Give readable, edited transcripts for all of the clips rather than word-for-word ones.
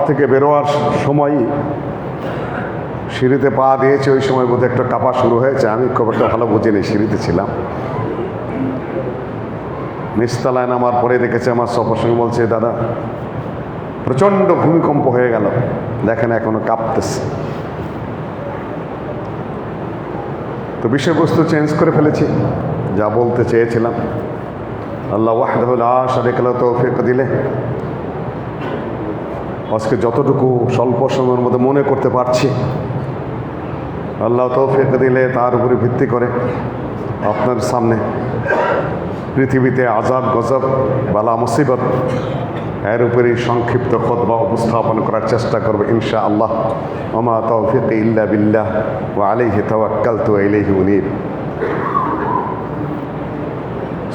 থেকে বেরোয়ার সময় সিঁড়িতে পা দিয়েছে, ওই সময় বোধহয় একটা কাঁপা শুরু হয়েছে। আমি খুব একটা ভালো বুঝিনি, সিঁড়িতে ছিলাম। নিচতলায় নামার পরে দেখেছে আমার সফর সঙ্গে বলছে, দাদা প্রচণ্ড ভূমিকম্প হয়ে গেল, দেখেন এখনো কাঁপতেছে। তো বিষয়বস্তু চেঞ্জ করে ফেলেছি, যা বলতে চেয়েছিলাম। আল্লাহ ওয়াহদাহু লা শারীকা লাহু তৌফিক দিলে আজকে যতটুকু স্বল্প সময়ের মধ্যে মনে করতে পারছি, আল্লাহ তৌফিক দিলে তার উপরে ভিত্তি করে আপনার সামনে পৃথিবীতে আযাব গজব বালা মুসিবত এর উপরেই সংক্ষিপ্ত খুতবা উপস্থাপন করার চেষ্টা করবে ইনশাআল্লাহ। ওমা তাওফিকি ইল্লা বিল্লাহ ওয়া আলাইহি তাওয়াক্কালতু ওয়া ইলাইহি উনীব।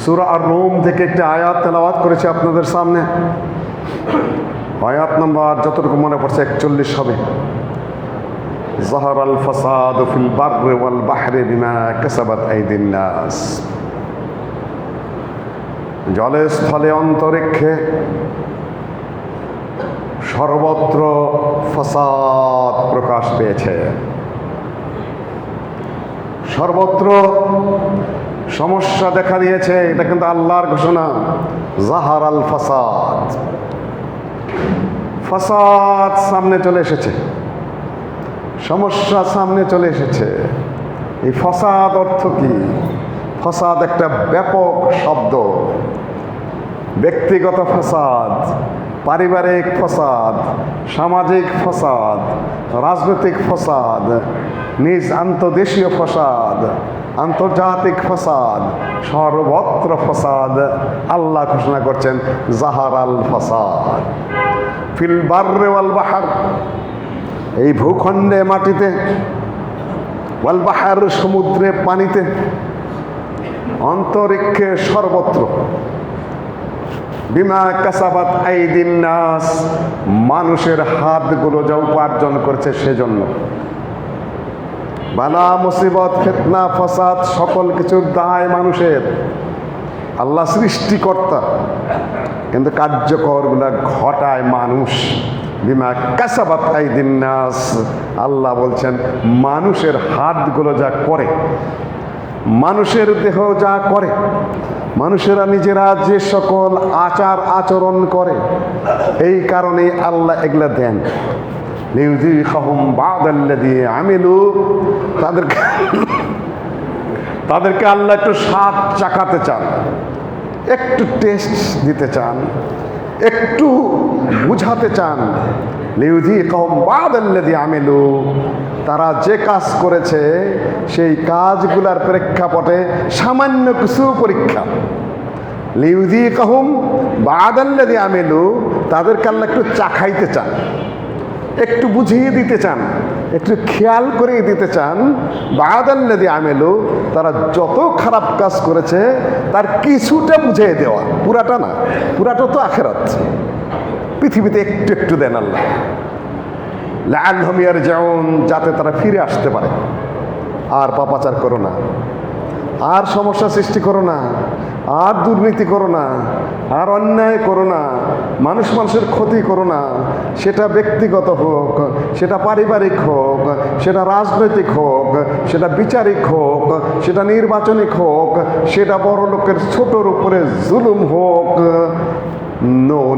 সূরা আর-রুম থেকে একটা আয়াত তেলাওয়াত করেছি আপনাদের সামনে। আয়াত নাম্বার যতটুকু মনে পড়ছে 41 হবে। যাহারাল ফাসাদু ফিল বাররি ওয়াল বাহরি বিমা কাসাবাত আইদিন নাস। জলে স্থলে অন্তরিক্ষে সর্বত্র ফাসাদ প্রকাশ পেয়েছে, সর্বত্র সমস্যা দেখা দিয়েছে। এটা কিন্তু আল্লাহর ঘোষণা। যাহারাল ফাসাদ, ফাসাদ সামনে চলে এসেছে, সমস্যা সামনে চলে এসেছে। এই ফাসাদ অর্থ কি? ফাসাদ একটা ব্যাপক শব্দ। ব্যক্তিগত ফাসাদ, পারিবারিক ফাসাদ, সামাজিক ফাসাদ, রাজনৈতিক ফাসাদ, নিজ আন্তর্দেশীয় ফাসাদ, আন্তর্জাতিক ফাসাদ, সর্বত্র ফাসাদ। আল্লাহ ঘোষণা করছেন যাহারাল ফাসাদ ফিল বাররি ওয়াল বাহর, এই ভূখণ্ডে মাটিতে, ওয়াল বাহর সমুদ্রে পানিতে, অন্তরিক্ষে সর্বত্র, বিমা কাসাবাত আইদিন নাস, মানুষের হাতগুলো যা উপার্জন করছে সেজন্য। বালা মুসিবত ফিতনা ফাসাদ সকল কিছুর দায় মানুষের। আল্লাহ সৃষ্টিকর্তা, কিন্তু কার্যকরগুলা ঘটায় মানুষ। বিমা কাসাবাত আইদিন নাস, আল্লাহ বলছেন মানুষের হাতগুলো যা করে, মানুষের দেহ যা করে, মানুষেরা নিজেরা যে সকল আচার আচরণ করে, এই কারণে আল্লাহ এগুলা দেন। লিউযীকাহুম বা'দাল্লাযী আমিলু, তাদেরকে আল্লাহ একটু স্বাদ চাকাতে চান, একটু টেস্ট দিতে চান, একটু বুঝাতে চান। লিউযীকাহুম বা'দাল্লাযী আমিলু, তারা যে কাজ করেছে সেই কাজগুলার প্রেক্ষাপটে সামান্য কিছু পরীক্ষা। লিউযীকাহুম বা'দাল্লাযী আমিলু, তাদেরকে আল্লাহ একটু চাখাইতে চান, একটু বুঝিয়ে দিতে চান, একটু খেয়াল করিয়ে দিতে চান। বা'দাল্লাযী আমিলু, তারা যত খারাপ কাজ করেছে তার কিছুটা বুঝিয়ে দেওয়া, পুরাটা না, পুরাটা তো আখিরাত। পৃথিবীতে একটু একটু দেন আল্লাহ, লাআল্লাহুম ইয়ারজিউন, যাতে তারা ফিরে আসতে পারে। আর পাপাচার করো না, আর সমস্যা সৃষ্টি করো না, আর দুর্নীতি করো না, আর অন্যায় করো না, মানুষের ক্ষতি করো না। সেটা ব্যক্তিগত হোক, সেটা পারিবারিক হোক, সেটা রাজনৈতিক হোক, সেটা বিচারিক হোক, সেটা নির্বাচনিক হোক, সেটা বড় লোকের ছোটর উপরে জুলুম হোক,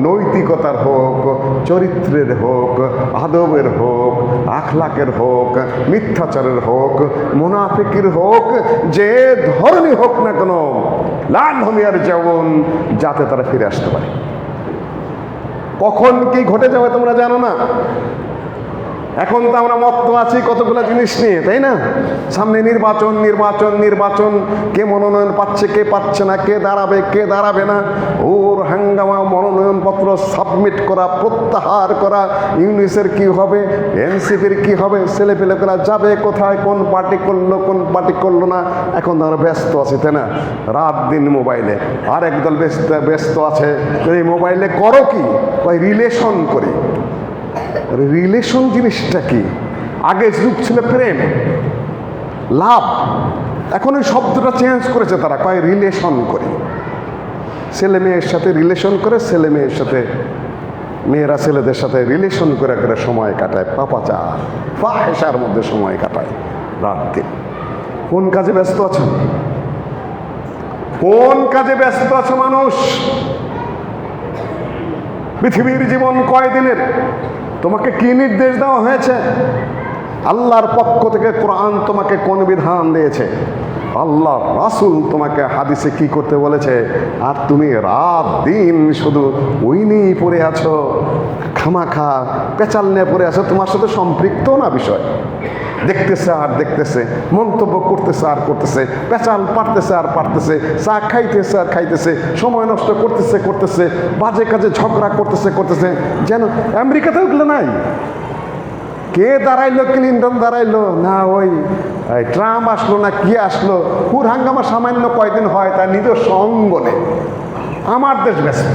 নৈতিকতার হোক, চরিত্রের হোক, আদবের হোক, আখলাকের হোক, মিথ্যাচারের হোক, মুনাফিকের হোক, যে ধরনের হোক না কেন, লাআল্লাহুম ইয়ারজিউন, যাতে তারা ফিরে আসতে পারে। কখন কি ঘটে যাবে তোমরা জানো না। এখন তো আমরা মত্ত আছি কতগুলো জিনিস নিয়ে, তাই না? সামনে নির্বাচন, নির্বাচন, নির্বাচন, কে মনোনয়ন পাচ্ছে, কে পাচ্ছে না, কে দাঁড়াবে, কে দাঁড়াবে না, ওর হাঙ্গামা, মনোনয়নপত্র সাবমিট করা, প্রত্যাহার করা, ইউনিসের কি হবে, এনসিপির কি হবে, ছেলেপেলেরা যাবে কোথায়, কোন পার্টি করলো, কোন পার্টি করলো না। এখন আমরা ব্যস্ত আছি, তাই না? রাত দিন মোবাইলে। আর একদল ব্যস্ত আছে, এই মোবাইলে করো কি, ওই রিলেশন করি। রিলেশন জিনিসটা কি? আগে যুগ ছিল প্রেম, লাভ, এখন ওই শব্দটা চেঞ্জ করেছে তারা, কয় রিলেশন করি। ছেলে মেয়ের সাথে রিলেশন করে, ছেলে মেয়ের সাথে মেয়েরা ছেলেদের সাথে রিলেশন করে করে সময় কাটায়, পাপাচার ফাহেসার মধ্যে সময় কাটায় রাত দিন। কোন কাজে ব্যস্ত আছেন? কোন কাজে ব্যস্ত আছে মানুষ? পৃথিবীর জীবন কয়দিনের? তোমাকে কি নির্দেশ দেওয়া হয়েছে? আল্লাহর পক্ষ থেকে কোরআন তোমাকে কোন বিধান দিয়েছে? আল্লাহ রাসূল তোমাকে হাদিসে কি করতে বলেছে? আর তুমি রাত দিন শুধু ওই নিয়েই পড়ে আছো, খামাখা পেঁচাল নিয়ে পড়ে আছো। তোমার সাথে সম্পৃক্ত না বিষয়, দেখতেছে আর দেখতেছে, মন্তব্য করতেছে আর করতেছে, পেঁচাল পারতেছে আর পারতেছে, চা খাইতেছে আর খাইতেছে, সময় নষ্ট করতেছে করতেছে, বাজে কাজে ঝগড়া করতেছে করতেছে। যেন আমেরিকাতে ওগুলো নাই। কে দাঁড়াইলো? ক্লিনটন দাঁড়াইলো না, ওই ট্রাম্প আসলো না কি আসলো, হুর হাঙ্গামা সামান্য কয়দিন হয় তার নিজস্ব অঙ্গনে। আমার দেশ ব্যস্ত,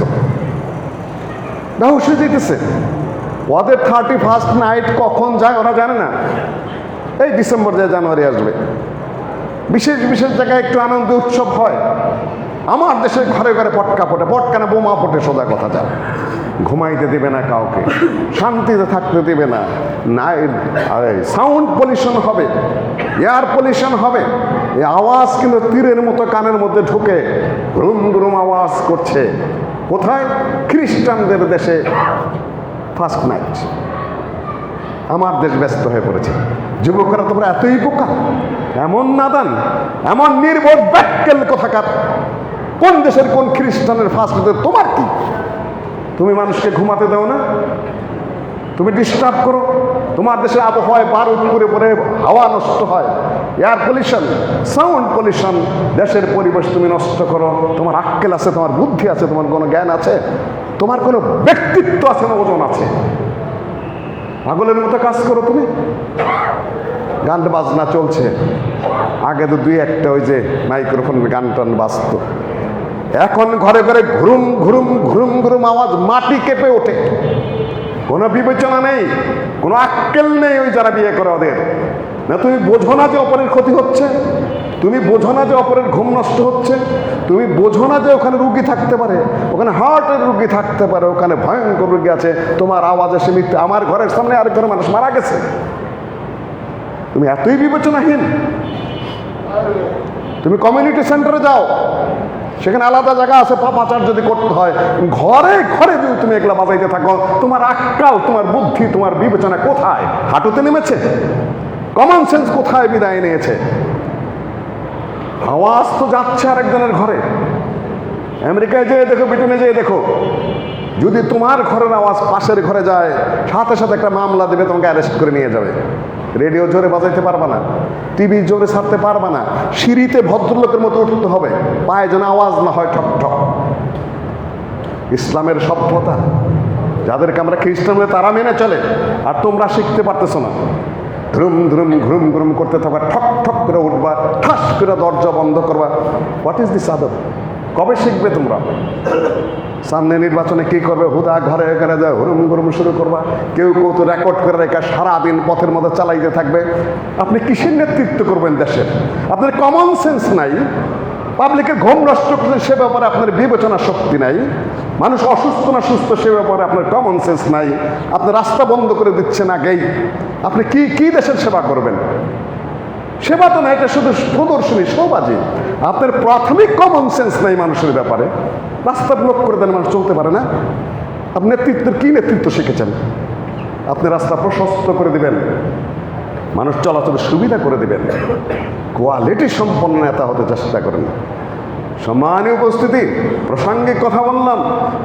বেহুশ হয়ে যেতেছে। ওদের 31st নাইট কখন যায় ওরা জানে না। এই ডিসেম্বর যায়, জানুয়ারি আসবে, বিশেষ বিশেষ জায়গায় একটু আনন্দ উৎসব হয়। আমার দেশে ঘরে ঘরে পটকা ফোটে, পটকা না বোমা ফোটে, সোজা কথা যা। ঘুমাইতে দেবে না কাউকে, শান্তিতে থাকতে দেবে না। সাউন্ড পলিউশন হবে, এয়ার পলিউশন হবে। এই আওয়াজ কিন্তু তীরের মতো কানের মধ্যে ঢুকে গ্রুম গ্রুম আওয়াজ করছে। কোথায়? খ্রিস্টানদের দেশে ফার্স্ট নাইট। আমার দেশ ব্যস্ত হয়ে পড়েছে। যুবকরা তোমরা এতই বোকা, এমন নাদান, এমন নির্বোধ ব্যাক্কেল কোথাকার। কোন দেশের কোন খ্রিস্টানের ফার্স্ট নাইট তোমার কি? তুমি মানুষকে ঘুমাতে দাও না, তুমি ডিস্টার্ব করো। তোমার দেশের আবহাওয়ায় বারুদ করে পরে হাওয়া নষ্ট হয়, এয়ার পলিউশন, সাউন্ড পলিউশন, দেশের পরিবেশ তুমি নষ্ট করো। তোমার আক্কেল আছে, তোমার বুদ্ধি আছে, তোমার কোনো জ্ঞান আছে, তোমার কোনো ব্যক্তিত্ব আছে না ওজন আছে? পাগলের মতো কাজ করো তুমি। গান বাজনা চলছে, আগে তো দুই একটা ওই যে মাইক্রোফোন গান টান বাজতো। এখন ঘরে ঘরে ঘুরুম ঘুরুম ঘুরুম ঘুরুম আওয়াজ, মাটি কেঁপে ওঠে। কোনো বিবেচনা নেই, কোনো আক্কেল নেই ওই যারা বিয়ে করে ওদের। না তুমি বোঝো না যে অপরের ক্ষতি হচ্ছে, তুমি বোঝো না যে অপরের ঘুম নষ্ট হচ্ছে, তুমি বোঝো না যে ওখানে রুগী থাকতে পারে, ওখানে হার্টের রুগী থাকতে পারে, ওখানে ভয়ঙ্কর রুগী আছে। তোমার আওয়াজে সে মৃত্যু। আমার ঘরের সামনে আরেক ঘরে মানুষ মারা গেছে, তুমি এতই বিবেচনাহীন। তুমি কমিউনিটি সেন্টারে যাও, সেখানে আলাদা জায়গা আছে, পাপাচার যদি করতে হয়। ঘরে ঘরে যদি তুমি একলা বাজাইতে থাকো, তোমার আক্কাল, তোমার বুদ্ধি, তোমার বিবেচনা কোথায়? হাঁটুতে নেমেছে? কমন সেন্স কোথায় বিদায় নিয়েছে? আওয়াজ তো যাচ্ছে আরেকজনের ঘরে। আমেরিকায় যেয়ে দেখো, ব্রিটেনে যেয়ে দেখো, যদি তোমার ঘরের আওয়াজ পাশের ঘরে যায়, সাথে সাথে একটা মামলা দেবে, তোমাকে অ্যারেস্ট করে নিয়ে যাবে। রেডিও জোরে বাজাইতে পারবা না, টিভি জোরে ছাড়তে পারবা না, সিঁড়িতে ভদ্রলোকের মতো উঠতে হবে, পায়ে যেন আওয়াজ না হয় ঠক ঠক। ইসলামের সভ্যতা, যাদেরকে আমরা খ্রিস্টান বলে তারা মেনে চলে, আর তোমরা শিখতে পারতেছো না। ধ্রুম ধ্রুম ঘুম ঘুম করতে থাকবা, ঠক ঠক করে উঠবা, ঠাস করে দরজা বন্ধ করবা। হোয়াট ইজ দিস আদব? কবে শিখবে তোমরা? সামনে নির্বাচনে কি করবে? হুদা ঘরে ঘরে যায় হুরুম গুরুম শুরু করবা। কেউ কেউ তো রেকর্ড করে রেখে সারাদিন পথের মধ্যে চালাইতে থাকবে। আপনি কিসের নেতৃত্ব করবেন দেশের? আপনার কমন সেন্স নাই। পাবলিকের ঘুম নষ্ট করছেন, সে ব্যাপারে আপনার বিবেচনা শক্তি নাই। মানুষ অসুস্থ না সুস্থ, সে ব্যাপারে আপনার কমন সেন্স নাই। আপনি রাস্তা বন্ধ করে দিচ্ছেন আগেই। আপনি কি কি দেশের সেবা করবেন? সেবা তো না, এটা শুধু প্রদর্শনী, শোবাজি। আপনার প্রাথমিক কমন সেন্স নাই মানুষের ব্যাপারে। রাস্তা ব্লক করে দেন, মানুষ চলতে পারে না। আপনি নেতৃত্বের কি নেতৃত্ব শিখেছেন? আপনি রাস্তা প্রশস্ত করে দিবেন, মানুষ চলাচলের সুবিধা করে দিবেন, কোয়ালিটি সম্পন্ন নেতা হতে চেষ্টা করেন। সম্মানীয় উপস্থিতি, প্রাসঙ্গিক কথা বললাম।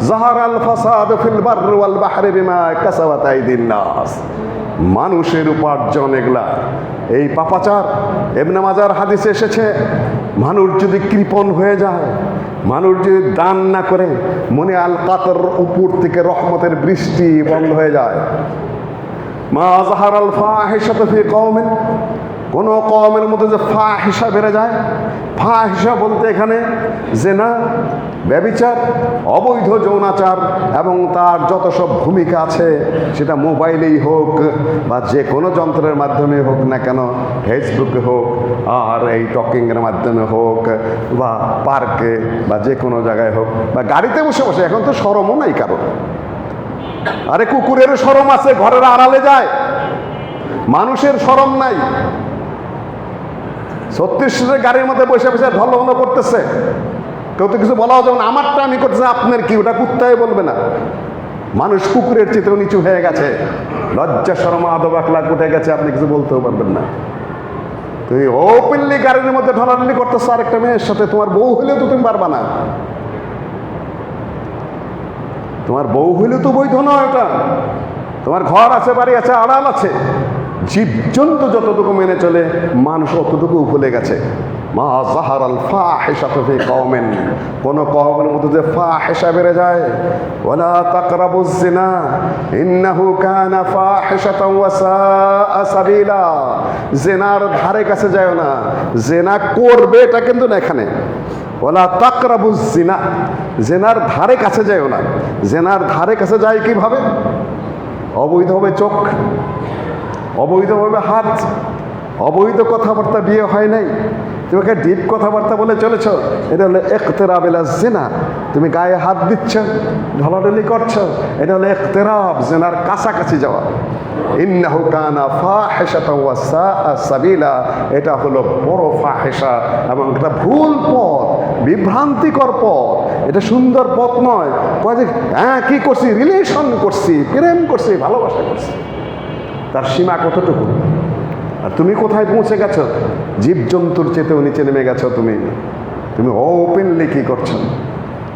জাহার আল ফাসাদ ফিল বাররি ওয়াল বাহরি বিমা কাসাবাত আইদিন নাস। মানুষের উপার্জন এগুলা, এই পাপাচার। ইবনে মাজার হাদিসে এসেছে, মানুষ যদি কৃপণ হয়ে যায়, মানুষ যদি দান না করে, মনে আল কাতর, উপর থেকে রহমতের বৃষ্টি বন্ধ হয়ে যায়। মা জাহার আল ফাহিশাতু ফি কওমিন, কোন কওমের মধ্যে যে ফাহিশা বেড়ে যায়, ফাহিশা বলতে এখানে জিনা, ব্যভিচার, অবৈধ যৌনাচার এবং তার যত সব ভূমিকা আছে, সেটা মোবাইলেই হোক বা যে কোনো যন্ত্রের মাধ্যমে হোক না কেন, ফেসবুকে হোক আর এই টকিংয়ের মাধ্যমে হোক বা পার্কে বা যে কোনো জায়গায় হোক বা গাড়িতে বসে বসে, এখন তো শরমও নাই কারো। আরে কুকুরের শরম আছে, ঘরের আড়ালে যায়, মানুষের শরম নাই। 36 গাড়ির মধ্যে বসে বসে ঢলঢল করতেছে, কেউ তো কিছু বলাও যেমন আমারটা আমি করতেছে, আপনার কি? ওটা কুত্তায় বলবে না। মানুষ কুকুরের চিত্র নিচু হয়ে গেছে, লজ্জা শরম আদব আখলাক উঠে গেছে, আপনি কিছু বলতেও পারবেন না। তুমি ওপেনলি গাড়ির মধ্যে ঢলাঢলি করতেছো আরেকটা মেয়ের সাথে, তোমার বউ হইলেও তো তুমি পারবা না। তোমার বউ হইলেও তো বৈধ নয় ওটা। তোমার ঘর আছে, বাড়ি আছে, আড়াল আছে। জীবজন্তু যতটুকু মেনে চলে, মানুষ অতটুকু ভুলে গেছে। মা যাহারাল ফাহিশাতু ফি কওমিন, কোন কওমের মধ্যে যে ফাহিশা বেড়ে যায়, ওয়ালা তাকরাবুজ জিনা ইন্নাহু কানা ফাহিশাতাও ওয়া সাআ সাবিলা, জিনার ধারে কাছে যায় না, জিনা করবে এটা কিন্তু না এখানে। ওয়ালা তাকরাবুজ জিনা, জিনার ধারে কাছে যায় না। জিনার ধারে কাছে যায় কিভাবে? অবৈধভাবে চোখ, অবৈধভাবে হাত, অবৈধ কথাবার্তা, বিয়ে হয় নাই, তোমাকে ডিপ কথাবার্তা বলে চলেছ, এটা হলো ইকতিরাব ইলা জিনা। তুমি গায়ে হাত দিচ্ছ, ঢলাঢলি করছো, এটা হলো ইকতিরাব, জিনার কাছাকাছি যাওয়া। ইন্নাহু কানা ফাহিশাতাও ওয়া সাআ সাবিলা, এটা হলো বড় ফাহিশা এবং এটা ভুল পথ, বিভ্রান্তিকর পথ, এটা সুন্দর পথ নয়। কয় যে হ্যাঁ কি করছি, রিলেশন করছি, প্রেম করছি, ভালোবাসা করছি, তার সীমা কতটুকু? আর তুমি কোথায় পৌঁছে গেছো? জীবজন্তুর চেতেও নিচে নেমে গেছো তুমি। তুমি ওপেনলি কি করছো?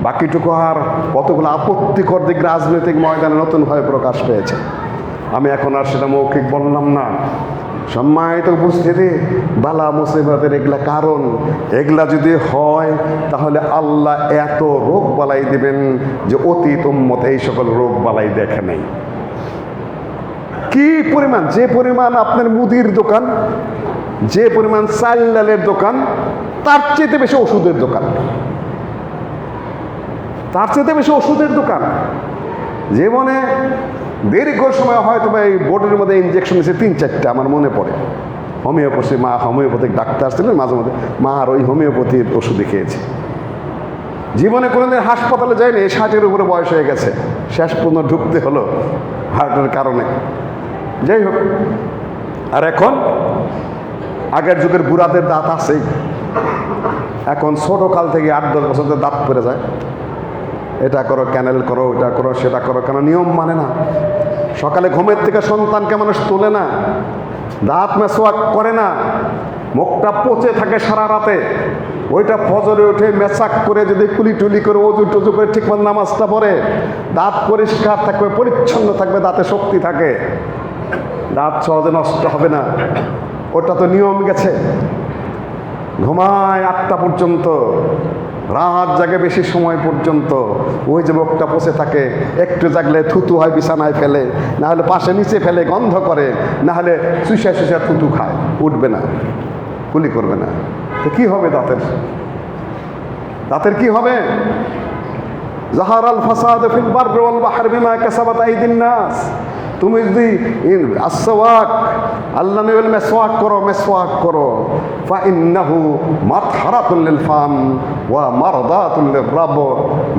বাকিটুকু আর কতগুলো আপত্তিকর দিক রাজনৈতিক ময়দানে নতুনভাবে প্রকাশ পেয়েছে। আমি এখন আর সেটা মৌখিক বললাম না। সম্মানিত উপস্থিতি, বালা মুসিবতের এগুলা কারণ, এগুলা যদি হয় তাহলে আল্লাহ এত রোগ বালাই দিবেন যে অতীত উম্মত এই সকল রোগ বালাই দেখে নাই। কি পরিমাণ, যে পরিমাণ আপনার মুদির দোকান, যে পরিমাণ চাল ডালের দোকান, তার চেয়ে বেশি ওষুধের দোকান, তার চেয়ে বেশি ওষুধের দোকান। জীবনে দীর্ঘ সময় হয়তো এই বোর্ডের মধ্যে ইঞ্জেকশন নিয়েছে 3-4টা, আমার মনে পড়ে। হোমিওপ্যাথি, মা হোমিওপ্যাথিক ডাক্তার ছিলেন, মাঝে মাঝে মা আর ওই হোমিওপ্যাথির ওষুধে খেয়েছে। জীবনে কোনোদিন হাসপাতালে যায়নি, 60-এর উপরে বয়স হয়ে গেছে, শেষ পর্যন্ত ঢুকতে হলো হার্টের কারণে। যাই হোক, আর এখন আগের যুগের বুড়াদের দাঁত আছেই, এখন ছোট কাল থেকে 8-10 বছরের দাঁত পড়ে যায়। এটা করো, ক্যানেল করো, এটা করো, সেটা করো, কেন নিয়ম মানে না। সকালে ঘুমের থেকে সন্তানকে মানুষ তোলে না, দাঁত মেসওয়াক করে না, মুখটা পচে থাকে সারা রাতে, ওইটা ফজরে উঠে মেসাক করে যদি কুলি টুলি করে অজু টজু করে ঠিকমতো নামাজটা পড়ে, দাঁত পরিষ্কার থাকবে, পরিচ্ছন্ন থাকবে, দাঁতে শক্তি থাকে, দাঁত সহজে নষ্ট হবে না। ওটা তো নিয়ম গেছে। ঘুমায় 8টা পর্যন্ত, রাত জাগে বেশি সময় পর্যন্ত, ওই যে মুখটা পচে থাকে, একটু জাগলে থুতু হয় বিছানায় ফেলে, না হলে পাশে নিচে ফেলে গন্ধ করে, না হলে চুষা চুষা থুতু খায়, উঠবে না, কুলি করবে না। তো কি হবে দাঁতের? দাঁতের কি হবে? যাহারাল ফাসাদ ফিল বাররি ওয়াল বাহরি বিমা কাসাবাত আইদিন নাস। তুমি যদি আসওয়াক, আল্লাহ নবী বলেন মেসওয়াক করো, মেসওয়াক করো, ফা ইন্নাহু মাতহারাতুল লিল ফাম ওয়া মারদাতুল লিররাব।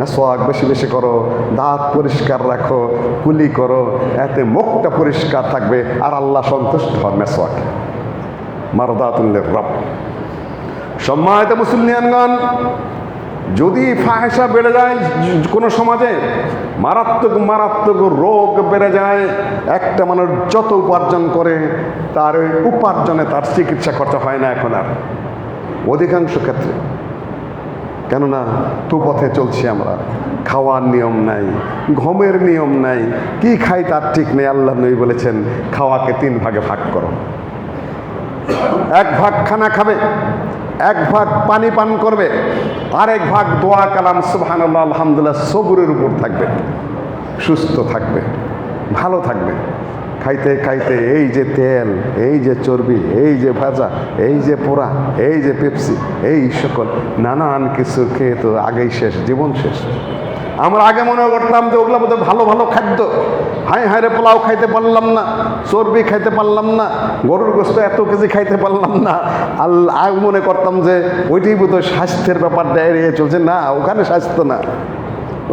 মেসওয়াক বেশি বেশি করো, দাঁত পরিষ্কার রাখো, কুলি করো, এতে মুখটা পরিষ্কার থাকবে আর আল্লাহ সন্তুষ্ট হন। মেসওয়াক মারদাতুল লিররাব। সম্মানিত মুসলিয়ানগণ, যদি ফাহিশা বেড়ে যায় কোনো সমাজে, মারাত্মক মারাত্মক রোগ বেড়ে যায়, একটা মানুষ যত উপার্জন করে তার ওই উপার্জনে তার চিকিৎসা খরচা হয় না এখন আর অধিকাংশ ক্ষেত্রে। কেননা পথে চলছি আমরা, খাওয়ার নিয়ম নাই, ঘুমের নিয়ম নাই, কি খাই তার ঠিক নেই। আল্লাহ নবী বলেছেন খাওয়াকে 3 ভাগে ভাগ করো। 1 ভাগ খানা খাবে, 1 ভাগ পানি পান করবে, আর 1 ভাগ দোয়া কালাম সুবহানাল্লাহ আলহামদুলিল্লাহ সবুরের উপর থাকবে, সুস্থ থাকবে, ভালো থাকবে। খাইতে খাইতে এই যে তেল, এই যে চর্বি, এই যে ভাজা, এই যে পোড়া, এই যে পেপসি, এই সকল নানান কিছু খেয়ে তো আগেই শেষ, জীবন শেষ। আমরা আগে মনে করতাম যে ওগুলো বোধহয় ভালো ভালো খাদ্য, হাই হাই রে পোলাও খাইতে পারলাম না, চর্বি খাইতে পারলাম না, গরুর গোস্ত এত কেজি খাইতে পারলাম না, আগে মনে করতাম যে ওইটাই বোধহয় স্বাস্থ্যের ব্যাপারটা এড়িয়ে চলছে। না, ওখানে স্বাস্থ্য না,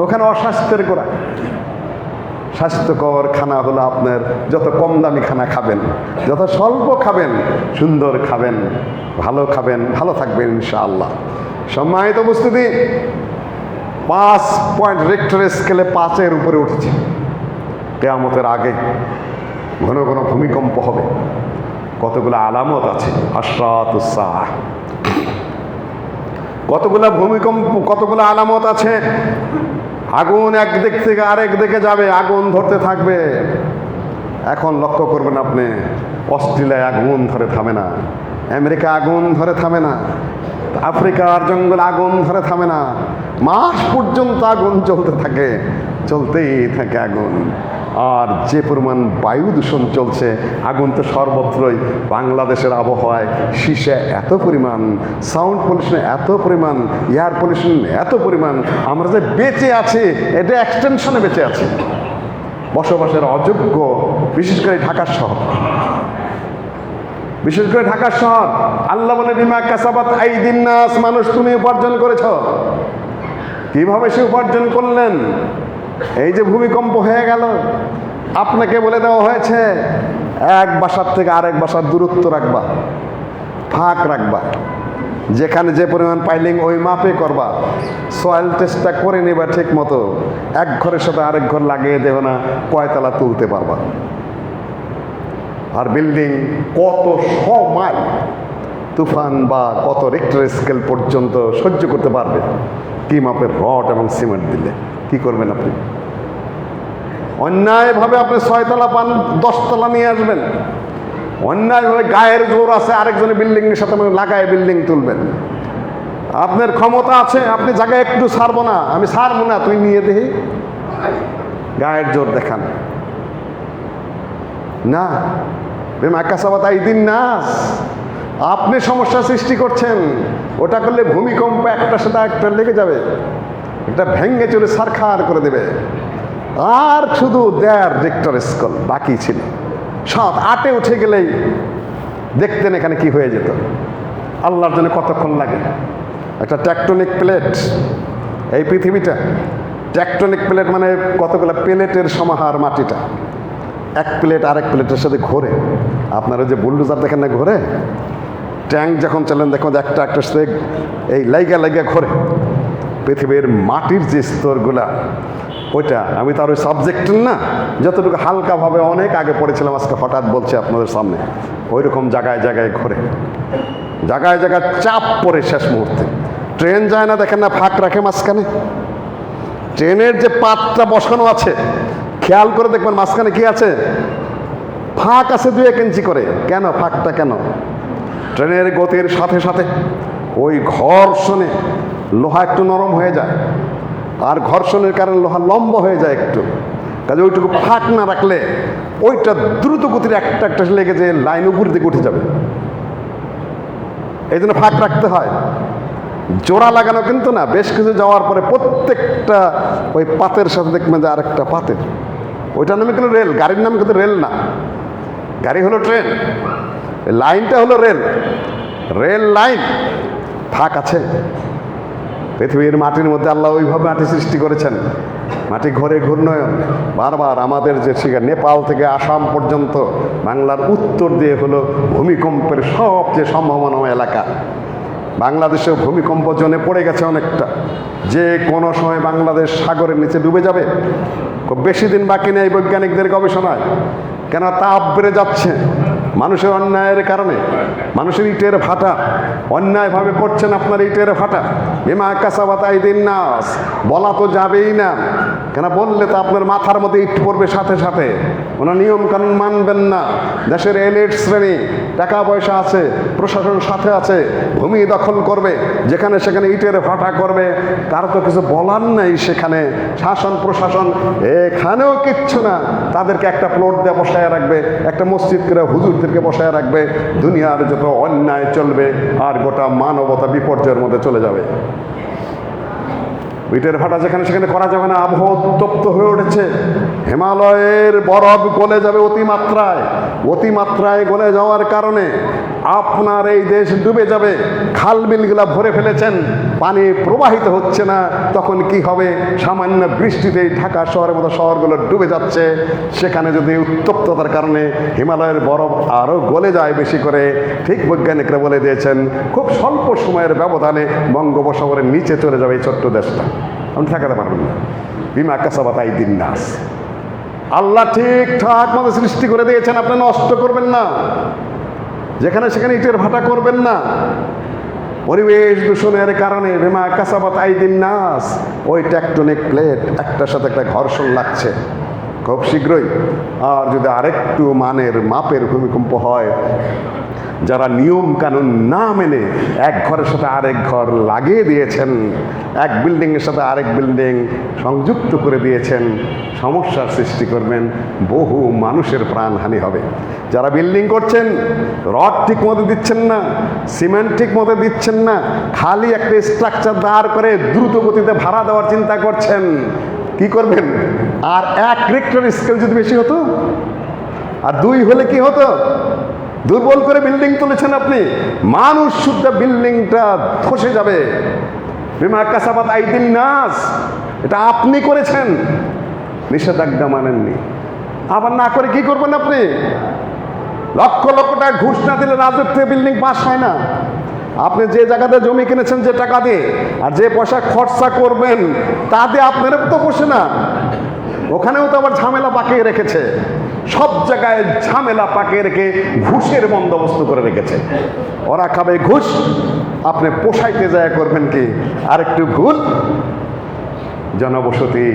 ওখানে অস্বাস্থ্যের গোড়া। স্বাস্থ্যকর খানা হলো আপনার যত কম দামি খানা খাবেন, যত স্বল্প খাবেন, সুন্দর খাবেন, ভালো থাকবেন ইনশাআল্লাহ। সম্মানিত উপস্থিতি, 5 পয়েন্ট রিক্টার স্কেলে 5-এর উপরে উঠেছে। কিয়ামতের আগে ঘন ঘন ভূমিকম্প হবে। কতগুলো আলামত আছে, আশরাতুস সাআহ, কতগুলো আলামত আছে। আগুন একদিক থেকে আরেক দিকে যাবে, আগুন ধরতে থাকবে। এখন লক্ষ্য করবেন আপনি, অস্ট্রেলিয়ায় আগুন ধরে থামে না, আমেরিকা আগুন ধরে থামে না, আফ্রিকার জঙ্গল আগুন ধরে থামে না, মাস পর্যন্ত আগুন চলতেই থাকে আগুন। আর যে পরিমাণ বায়ু দূষণ চলছে, আগুন তো সর্বত্রই। বাংলাদেশের আবহাওয়ায় সীসা এত পরিমাণ, সাউন্ড পলিউশন এত পরিমাণ, এয়ার পলিউশন এত পরিমাণ, আমরা যে বেঁচে আছি এটা এক্সটেনশনে বেঁচে আছি, বসবাসের অযোগ্য। বিশেষ করে ঢাকার শহর, আল্লাহ বলে বিমা কাসাবাত আইদিন নাস, মানুষ তুমি উপার্জন করেছ। কিভাবে সে উপার্জন করলেন? এই যে ভূমিকম্প হয়ে গেল, আপনাকে বলে দেওয়া হয়েছে এক বাসার থেকে আরেক বাসার দূরত্ব রাখবা, ফাঁক রাখবা, যেখানে যে পরিমাণ পাইলিং ওই মাপে করবা, সয়েল টেস্টটা করে নেবা ঠিক মতো। এক ঘরের সাথে আরেক ঘর লাগিয়ে দেবে না, কয়তলা তুলতে পারবা। আর বিল্ডিং কত মাইল তুফান বা কত রিক্টার স্কেল পর্যন্ত সহ্য করতে পারবে? কি মাপের রড এবং সিমেন্ট দিলে কি করবেন আপনি? অন্যায়ভাবে আপনি 6 তলা পান, 10 তলা নিয়ে আসবেন। অন্যায়ভাবে গায়ের জোর আছে, আরেকজনের বিল্ডিংয়ের সাথে লাগায় বিল্ডিং তুলবেন। আপনার ক্ষমতা আছে, আপনি জায়গায় একটু ছাড়বো না, আমি ছাড়বো না, তুই নিয়ে দেখি, গায়ের জোর দেখান না। কাসাবাত আইদিন নাস, আপনি সমস্যা সৃষ্টি করছেন। ওটা করলে ভূমিকম্প একটার সাথে একটা লেগে যাবে, এটা ভেঙে চলে সারখার করে দেবে। আর শুধু 1.5 রিক্টার স্কেল বাকি ছিল। 7-8-এ উঠে গেলেই দেখতেন এখানে কি হয়ে যেত। আল্লাহর জন্য কতক্ষণ লাগে? একটা টেকটনিক প্লেট, এই পৃথিবীটা টেকটনিক প্লেট মানে কতগুলো প্লেটের সমাহার। মাটিটা এক প্লেট আরেক প্লেটের সাথে ঘোরে। আপনারা যে বুলডোজার দেখেন না ঘোরে, ট্যাঙ্ক যখন চলেন দেখুন একটা সাথে এই লাইগা ঘোরে। পৃথিবীর মাটির যে স্তরগুলা, ওইটা আমি তো আর ওই সাবজেক্টের না, যতটুকু হালকাভাবে অনেক আগে পড়েছিলাম, আজকে হঠাৎ বলছি আপনাদের সামনে। ওই রকম জায়গায় ঘোরে, জায়গায় চাপ পড়ে শেষ মুহূর্তে। ট্রেন যায় না দেখেন না, ফাঁক রাখে মাঝখানে। ট্রেনের যে পাতটা বসানো আছে, খেয়াল করে দেখবেন মাঝখানে কি আছে, ফাঁক আছে 2-1 ইঞ্চি করে। কেন ফাঁকটা কেন? ট্রেনের গতির সাথে সাথে ওই ঘর্ষণে লোহা একটু নরম হয়ে যায়, আর ঘর্ষণের কারণে লোহা লম্বা হয়ে যায় একটু। কাজে ওইটুকু ফাঁক না রাখলে ওইটা দ্রুত গতির একটা লেগে যে লাইন উপরের দিকে উঠে যাবে। এই জন্য ফাঁক রাখতে হয়। জোড়া লাগানো কিন্তু না, বেশ কিছু যাওয়ার পরে প্রত্যেকটা ওই পাতের সাথে দেখবেন যে আরেকটা পাতের। ওইটার নামে কিন্তু রেল, গাড়ির নামে কিন্তু রেল না, গাড়ি হলো ট্রেন, লাইনটা হলো রেল লাইন। ফাঁক আছে। পৃথিবীর মাটির মধ্যে আল্লাহ ওইভাবে মাটি সৃষ্টি করেছেন। মাটি ঘূর্ণয়ন বারবার আমাদের যে নেপাল থেকে আসাম পর্যন্ত, বাংলার উত্তর দিয়ে হলো ভূমিকম্পের সবচেয়ে সম্ভাবনাময় এলাকা। বাংলাদেশেও ভূমিকম্প জোনে পড়ে গেছে অনেকটা। যে কোনো সময় বাংলাদেশ সাগরের নিচে ডুবে যাবে। খুব বেশি দিন বাকি নেই বৈজ্ঞানিকদের গবেষণায়। কেন তাপ বেড়ে যাচ্ছে মানুষের অন্যায়ের কারণে। মানুষের ইটের ভাটা, অন্যায়ভাবে করছেন আপনার ইটের ভাটা। বিমা কাসাবাত আইদিন নাস, বলা তো যাবেই না। কেন বললে তো আপনার মাথার মধ্যে ইট পড়বে সাথে সাথে। কোনো নিয়ম কানুন মানবেন না। দেশের এলিট শ্রেণী, টাকা পয়সা আছে, প্রশাসন সাথে আছে, ভূমি দখল করবে, যেখানে সেখানে ইটের ভাটা করবে। তার তো কিছু বলার নাই। সেখানে শাসন প্রশাসন এখানেও কিচ্ছু না। তাদেরকে একটা প্লট দিয়ে বসায় রাখবে, একটা মসজিদ করে হুজুরদেরকে বসায় রাখবে। দুনিয়ার যত অন্যায় চলবে, আর গোটা মানবতা বিপর্যয়ের মধ্যে চলে যাবে। ইটের ভাটা যেখানে সেখানে করা যাবে না, আবহাওয়া উত্তপ্ত হয়ে উঠেছে। হিমালয়ের বরফ গলে যাবে অতিমাত্রায়। অতিমাত্রায় গলে যাওয়ার কারণে আপনার এই দেশ ডুবে যাবে। খাল বিলগুলা ভরে ফেলেছেন, পানি প্রবাহিত হচ্ছে না। তখন কি হবে? সামান্য বৃষ্টিতেই ঢাকা শহরের মতো শহরগুলো ডুবে যাচ্ছে। সেখানে যদি উত্তপ্ততার কারণে হিমালয়ের বরফ আরও গলে যায় বেশি করে, ঠিক বৈজ্ঞানিকরা বলে দিয়েছেন খুব স্বল্প সময়ের ব্যবধানে বঙ্গোপসাগরের নিচে চলে যাবে এই ছোট্ট দেশটা। আপনি ঠেকাতে পারবেন না। বিমা কাসাবাত আইদিন নাস। আল্লাহ ঠিকঠাক মতো সৃষ্টি করে দিয়েছেন, আপনি নষ্ট করবেন না। যেখানে সেখানে ইটের ভাটা করবেন না। পরিবেশ দূষণের কারণে বিমা কাসাবাত আইদিন নাস, ওই টেকটনিক প্লেট একটার সাথে একটা ঘর্ষণ লাগছে খুব শীঘ্রই। আর যদি আরেকটু মাপের ভূমিকম্প হয়, যারা নিয়ম কানুন না মেনে এক ঘরের সাথে আরেক ঘর লাগিয়ে দিয়েছেন, এক বিল্ডিংয়ের সাথে আরেক বিল্ডিং সংযুক্ত করে দিয়েছেন, সমস্যার সৃষ্টি করবেন, বহু মানুষের প্রাণহানি হবে। যারা বিল্ডিং করছেন, রড ঠিক মতো দিচ্ছেন না, সিমেন্ট ঠিক মতো দিচ্ছেন না, খালি একটা স্ট্রাকচার দাঁড় করে দ্রুত গতিতে ভাড়া দেওয়ার চিন্তা করছেন, কি করবেন? আর 1 রিক্টার স্কেল যদি বেশি হতো, আর 2 হলে কি হতো? দুর্বল করে বিল্ডিং তুলেছেন আপনি, মানুষ শুদ্ধ বিল্ডিংটা ধসে যাবে। বিমা কাসাবাত আইদিন নাস, এটা আপনি করেছেন, নিষেধাজ্ঞা মানেননি। আবার না করে কি করবেন আপনি? লক্ষ লক্ষ টাকা ঘুষ না দিলে রাজত্বে বিল্ডিং পাস হয় না। আপনি যে জায়গাতে জমি কিনেছেন যে টাকা দিয়ে, আর যে পয়সা খরচা করবেন তা দিয়ে আপনার তো বসে না, ওখানেও তো আবার ঝামেলা পাকিয়ে রেখেছে। সব জায়গায় ঝামেলা পাকিয়ে রেখে ঘুষের বন্দোবস্ত করে রেখেছে। ওরা খাবে ঘুষ, আপনি পোষাইতে যায় করবেন কি? আর একটু ভুল, জনবসতি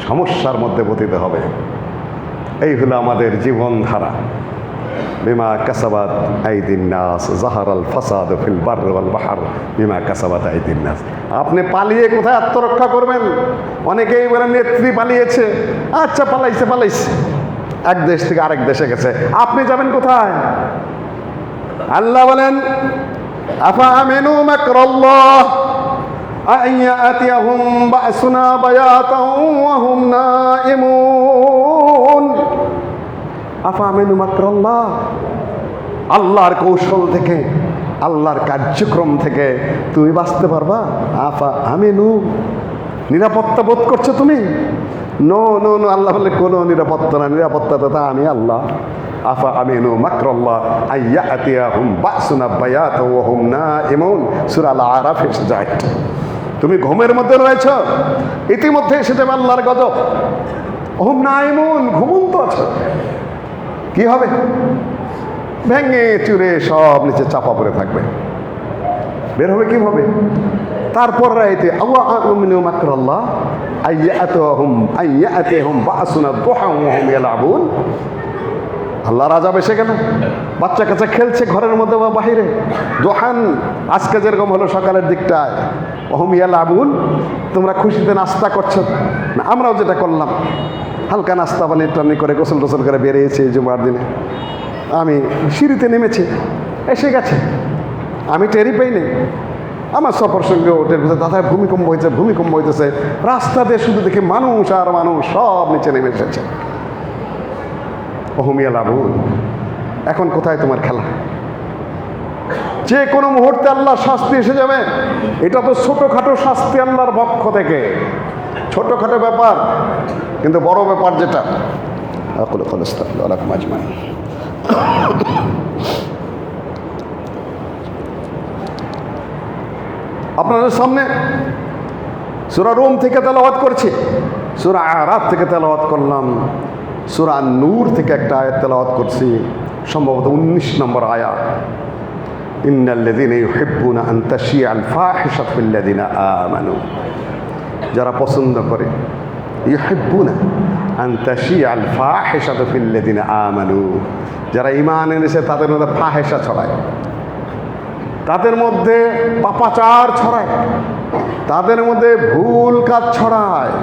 সমস্যার মধ্যে পতিত হবে। এই হলো আমাদের জীবনধারা। বিমা কাসাবাত আইদিন নাস জাহারাল ফাসাদ ফিল বাররি ওয়াল বাহর বিমা কাসাবাত আইদিন নাস। আপনি পালিয়ে কোথায় আত্মরক্ষা করবেন? অনেকেই বলেন নেত্রী পালিয়েছে। আচ্ছা, পালাইছে, এক দেশ থেকে আরেক দেশে গেছে, আপনি যাবেন কোথায়? আল্লাহ বলেন আফা আমিনু মাকরাল্লাহ আইয়াতিয়াহুম বাসুনা বায়াতাও ওয়া হুম নাইমুন। আফা আমিনু মাকরাল্লাহ, আল্লাহর কৌশল থেকে, আল্লাহর কার্যক্রম থেকে তুমি বাঁচতে পারবা? আফা আমিনু, নিরাপত্তা বোধ করছো তুমি? নো নো নো, আল্লাহ বলে কোনো নিরাপত্তা না, নিরাপত্তা তো আমি আল্লাহ। আফা আমিনু মাকরাল্লাহ আইয়াতিয়াহুম বাসুনা বায়াতাও ওয়া হুম নাইমুন, সূরা আল আরাফ এসে যায়। তুমি ঘুমের মধ্যে রয়েছ, ইতিমধ্যে এসে যাবে আল্লাহর গজব। হুম নাইমুন, ঘুমন্ত আছো, কি হবে? ভেঙে চুরে সব নিচে চাপা পড়ে থাকবে। বের হবে কিভাবে? তারপর রাইতে আল্লাহ আমিনু মাকরাল্লাহ আইয়াতিয়াহুম বাসুনা দুহান ওয়া হুম ইয়ালাবুন। আল্লাহর আযাব এসে গেল, বাচ্চা কাচ্চা খেলছে ঘরের মধ্যে বা বাহিরে। দোহান, আজকে যেরকম হলো সকালের দিকটায়, ওয়া হুম ইয়ালাবুন, তোমরা খুশিতে নাস্তা করছো না? আমরাও যেটা করলাম, হালকা নাস্তা বানিয়ে টানি করে গোসল টোসল করে বেরিয়েছি জুমার দিনে। আমি সিঁড়িতে নেমেছি, এসে গেছে, আমি টেরি পাইনি। আমার সফর সঙ্গে ওটের ভিতরে দাদা ভূমিকম্প হইতেছে। রাস্তা দিয়ে শুধু দেখি মানুষ আর মানুষ, সব নিচে নেমে এসেছে। ওহুমিয়া লাবুন, এখন কোথায় তোমার খেলা? যে কোনো মুহূর্তে আল্লাহর শাস্তি এসে যাবে। এটা তো ছোটোখাটো শাস্তি আল্লাহর পক্ষ থেকে, ছোটোখাটো ব্যাপার, কিন্তু বড় ব্যাপার যেটা। আপনাদের সামনে সূরা রুম থেকে তেলাওয়াত করছি, সূরা আরাফ থেকে তেলাওয়াত করলাম, সূরা নূর থেকে একটা আয়াত তেলাওয়াত করছি, সম্ভবত 19 নম্বর আয়াত। ইন্নাল্লাযীনা ইউহিব্বুনা আন তাশিআল ফাহিশাতু ফিল্লাযীনা আমানু, যারা পছন্দ করে, ইউহিব্বুনা আন তাশিআল ফাহিশাতু ফিল্লাযীনা আমানু, যারা ঈমান এনেছে তাদের মধ্যে ফাহিশা ছড়ায়, তাদের মধ্যে পাপাচার ছড়ায়, তাদের মধ্যে ভুল কাজ ছড়ায়।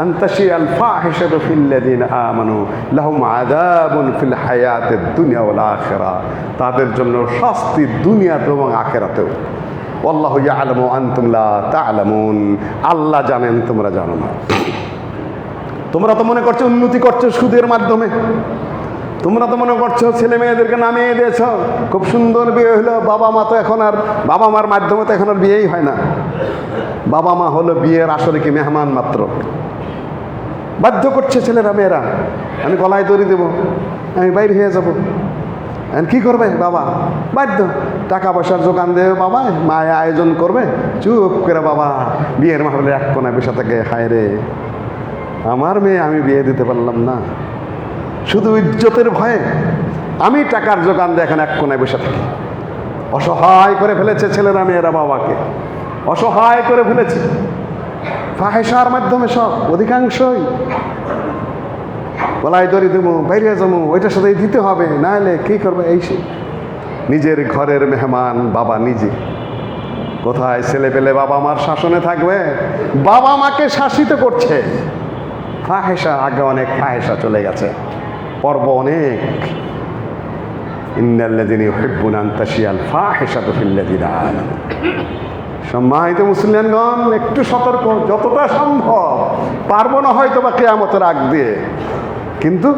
আন তাশিআল ফাহিশাতু ফিল্লাযীনা আমানু লাহুম আযাবুন ফিল হায়াতিদ দুনিয়া ওয়াল আখিরাহ, তাদের জন্য শাস্তি দুনিয়াতে এবং আখিরাতেও। আল্লাহু ইয়ালামু আনতুম লা তা'লামুন, আল্লাহ জানেন তোমরা জানো না। তোমরা তো মনে করছো উন্নতি করছো সুদের মাধ্যমে, তোমরা তো মনে করছো ছেলে মেয়েদেরকে নামিয়ে দিয়েছ, খুব সুন্দর বিয়ে হলো, বাবা মা তো এখন আর, বাবা মার মাধ্যমে তো এখন আর বিয়েই হয় না। বাবা মা হলো বিয়ের আসলে কি মেহমান মাত্র। বাধ্য করছে ছেলেরা মেয়েরা, আমি গলায় দড়ি দেবো, আমি বাইরে হয়ে যাবো। কি করবে বাবা? বাধ্য, টাকা পয়সার যোগান দেবে বাবা, মায়ে আয়োজন করবে, চুপ করে বাবা বিয়ের মাহফিলে এক কোনায় বসে থাকে, হায় রে আমার মেয়ে আমি বিয়ে দিতে পারলাম না, শুধু ইজ্জতের ভয়ে আমি টাকার যোগান দিয়ে এখন এক কোনায় বসে থাকি। অসহায় করে ফেলেছে ছেলেরা মেয়েরা বাবাকে, অসহায় করে ফেলেছে ফাহেসার মাধ্যমে। সব অধিকাংশই গলায় দড়ি দেবো, বাইরে যাবো, ওইটার সাথে দিতে হবে, না হলে কী করবে। এই সে নিজের ঘরের মেহমান বাবা নিজে। কোথায় ছেলে পেলে বাবা মার শাসনে থাকবে, বাবা মাকে শাসিত করছে। ফাহেসা, আগে অনেক ফাহেসা চলে গেছে, পর্ব অনেক। ইন্নাল্লাযীনা ইউহিব্বুনা আন তাশিয়াল ফাহিশাতু ফিল্লাযীনা আমানু। সম্মানিত মুসলিমগণ, একটু সতর্ক যতটা সম্ভব। পারবো না হয়তো বা কিয়ামতের আগ দিয়ে, কিন্তু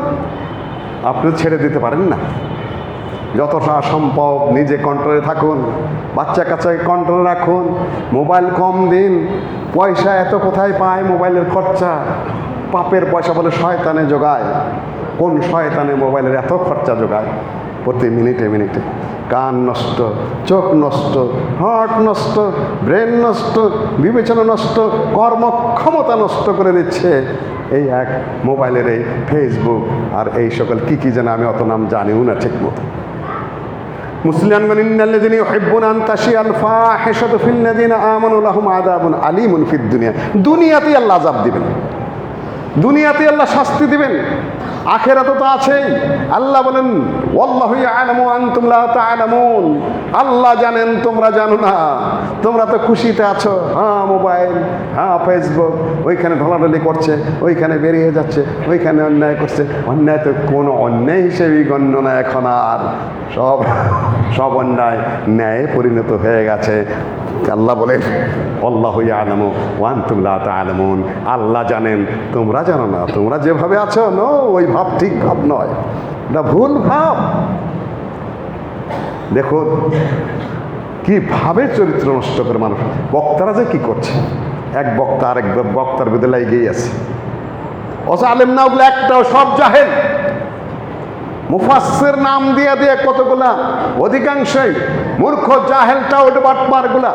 আপনি ছেড়ে দিতে পারেন না। যতটা সম্ভব নিজে কন্ট্রোলে থাকুন, বাচ্চা কাচ্চাকে কন্ট্রোলে রাখুন, মোবাইল কম দিন। পয়সা এত কোথায় পায় মোবাইলের খরচা? পাপের পয়সা বলে শয়তানে জোগায়। কোন শয়তানে মোবাইলের এত খরচা জোগায়? প্রতি মিনিটে মিনিটে কান নষ্ট, চোখ নষ্ট, হার্ট নষ্ট, ব্রেন নষ্ট, বিবেচনা নষ্ট, কর্মক্ষমতা নষ্ট করে দিচ্ছে এই এক মোবাইলের এই ফেসবুক আর এই সকল কি যেন আমি অত নাম জানিও না ঠিক মতো। মুসলিমগণ, ইন্নাল্লাযীনা ইউহিব্বুনা আন তাশিয়াল ফাহিশাতু ফিল্লাযীনা আমানু লাহুম আযাবুন আলীমুন ফিদ দুনিয়া। দুনিয়াতেই আল্লাহ আযাব দিবেন, দুনিয়াতেই আল্লাহ শাস্তি দিবেন, আখিরাতে তো আছেই। আল্লাহ বলেন ওয়াল্লাহু ইয়ালামু আনতুম লা তা'লামুন, আল্লাহ জানেন তোমরা জানো না। তোমরা তো খুশিতে আছো, হ্যাঁ মোবাইল, হ্যাঁ ফেসবুক, ওইখানে ঢলাঢলি করছে, ওইখানে বেরিয়ে যাচ্ছে, ওইখানে অন্যায় করছে। অন্যায় তো কোনো অন্যায় হিসেবেই গণ্য না এখন আর, সব সব অন্যায় ন্যায়ে পরিণত হয়ে গেছে। আল্লাহ বলেন আল্লাহু ইয়ালামু ওয়া আনতুম লা তা'লামুন, আল্লাহ জানেন তোমরা জানো না। তোমরা যেভাবে আছো নো, ওই ভাব ঠিক ভাব নয়, এটা ভুল ভাব। দেখুন কিভাবে চরিত্র নষ্ট করে মানুষ। বক্তারা যে কি করছে, এক বক্তা আরেক বক্তার বিরুদ্ধে লেগেই আছে। অথচ আলেম না ওগুলো একটাও, সব জাহেল। মুফাসসির নাম দিয়ে দিয়ে কতগুলা, অধিকাংশই মূর্খ জাহেলটা, ওটা বাটপারগুলা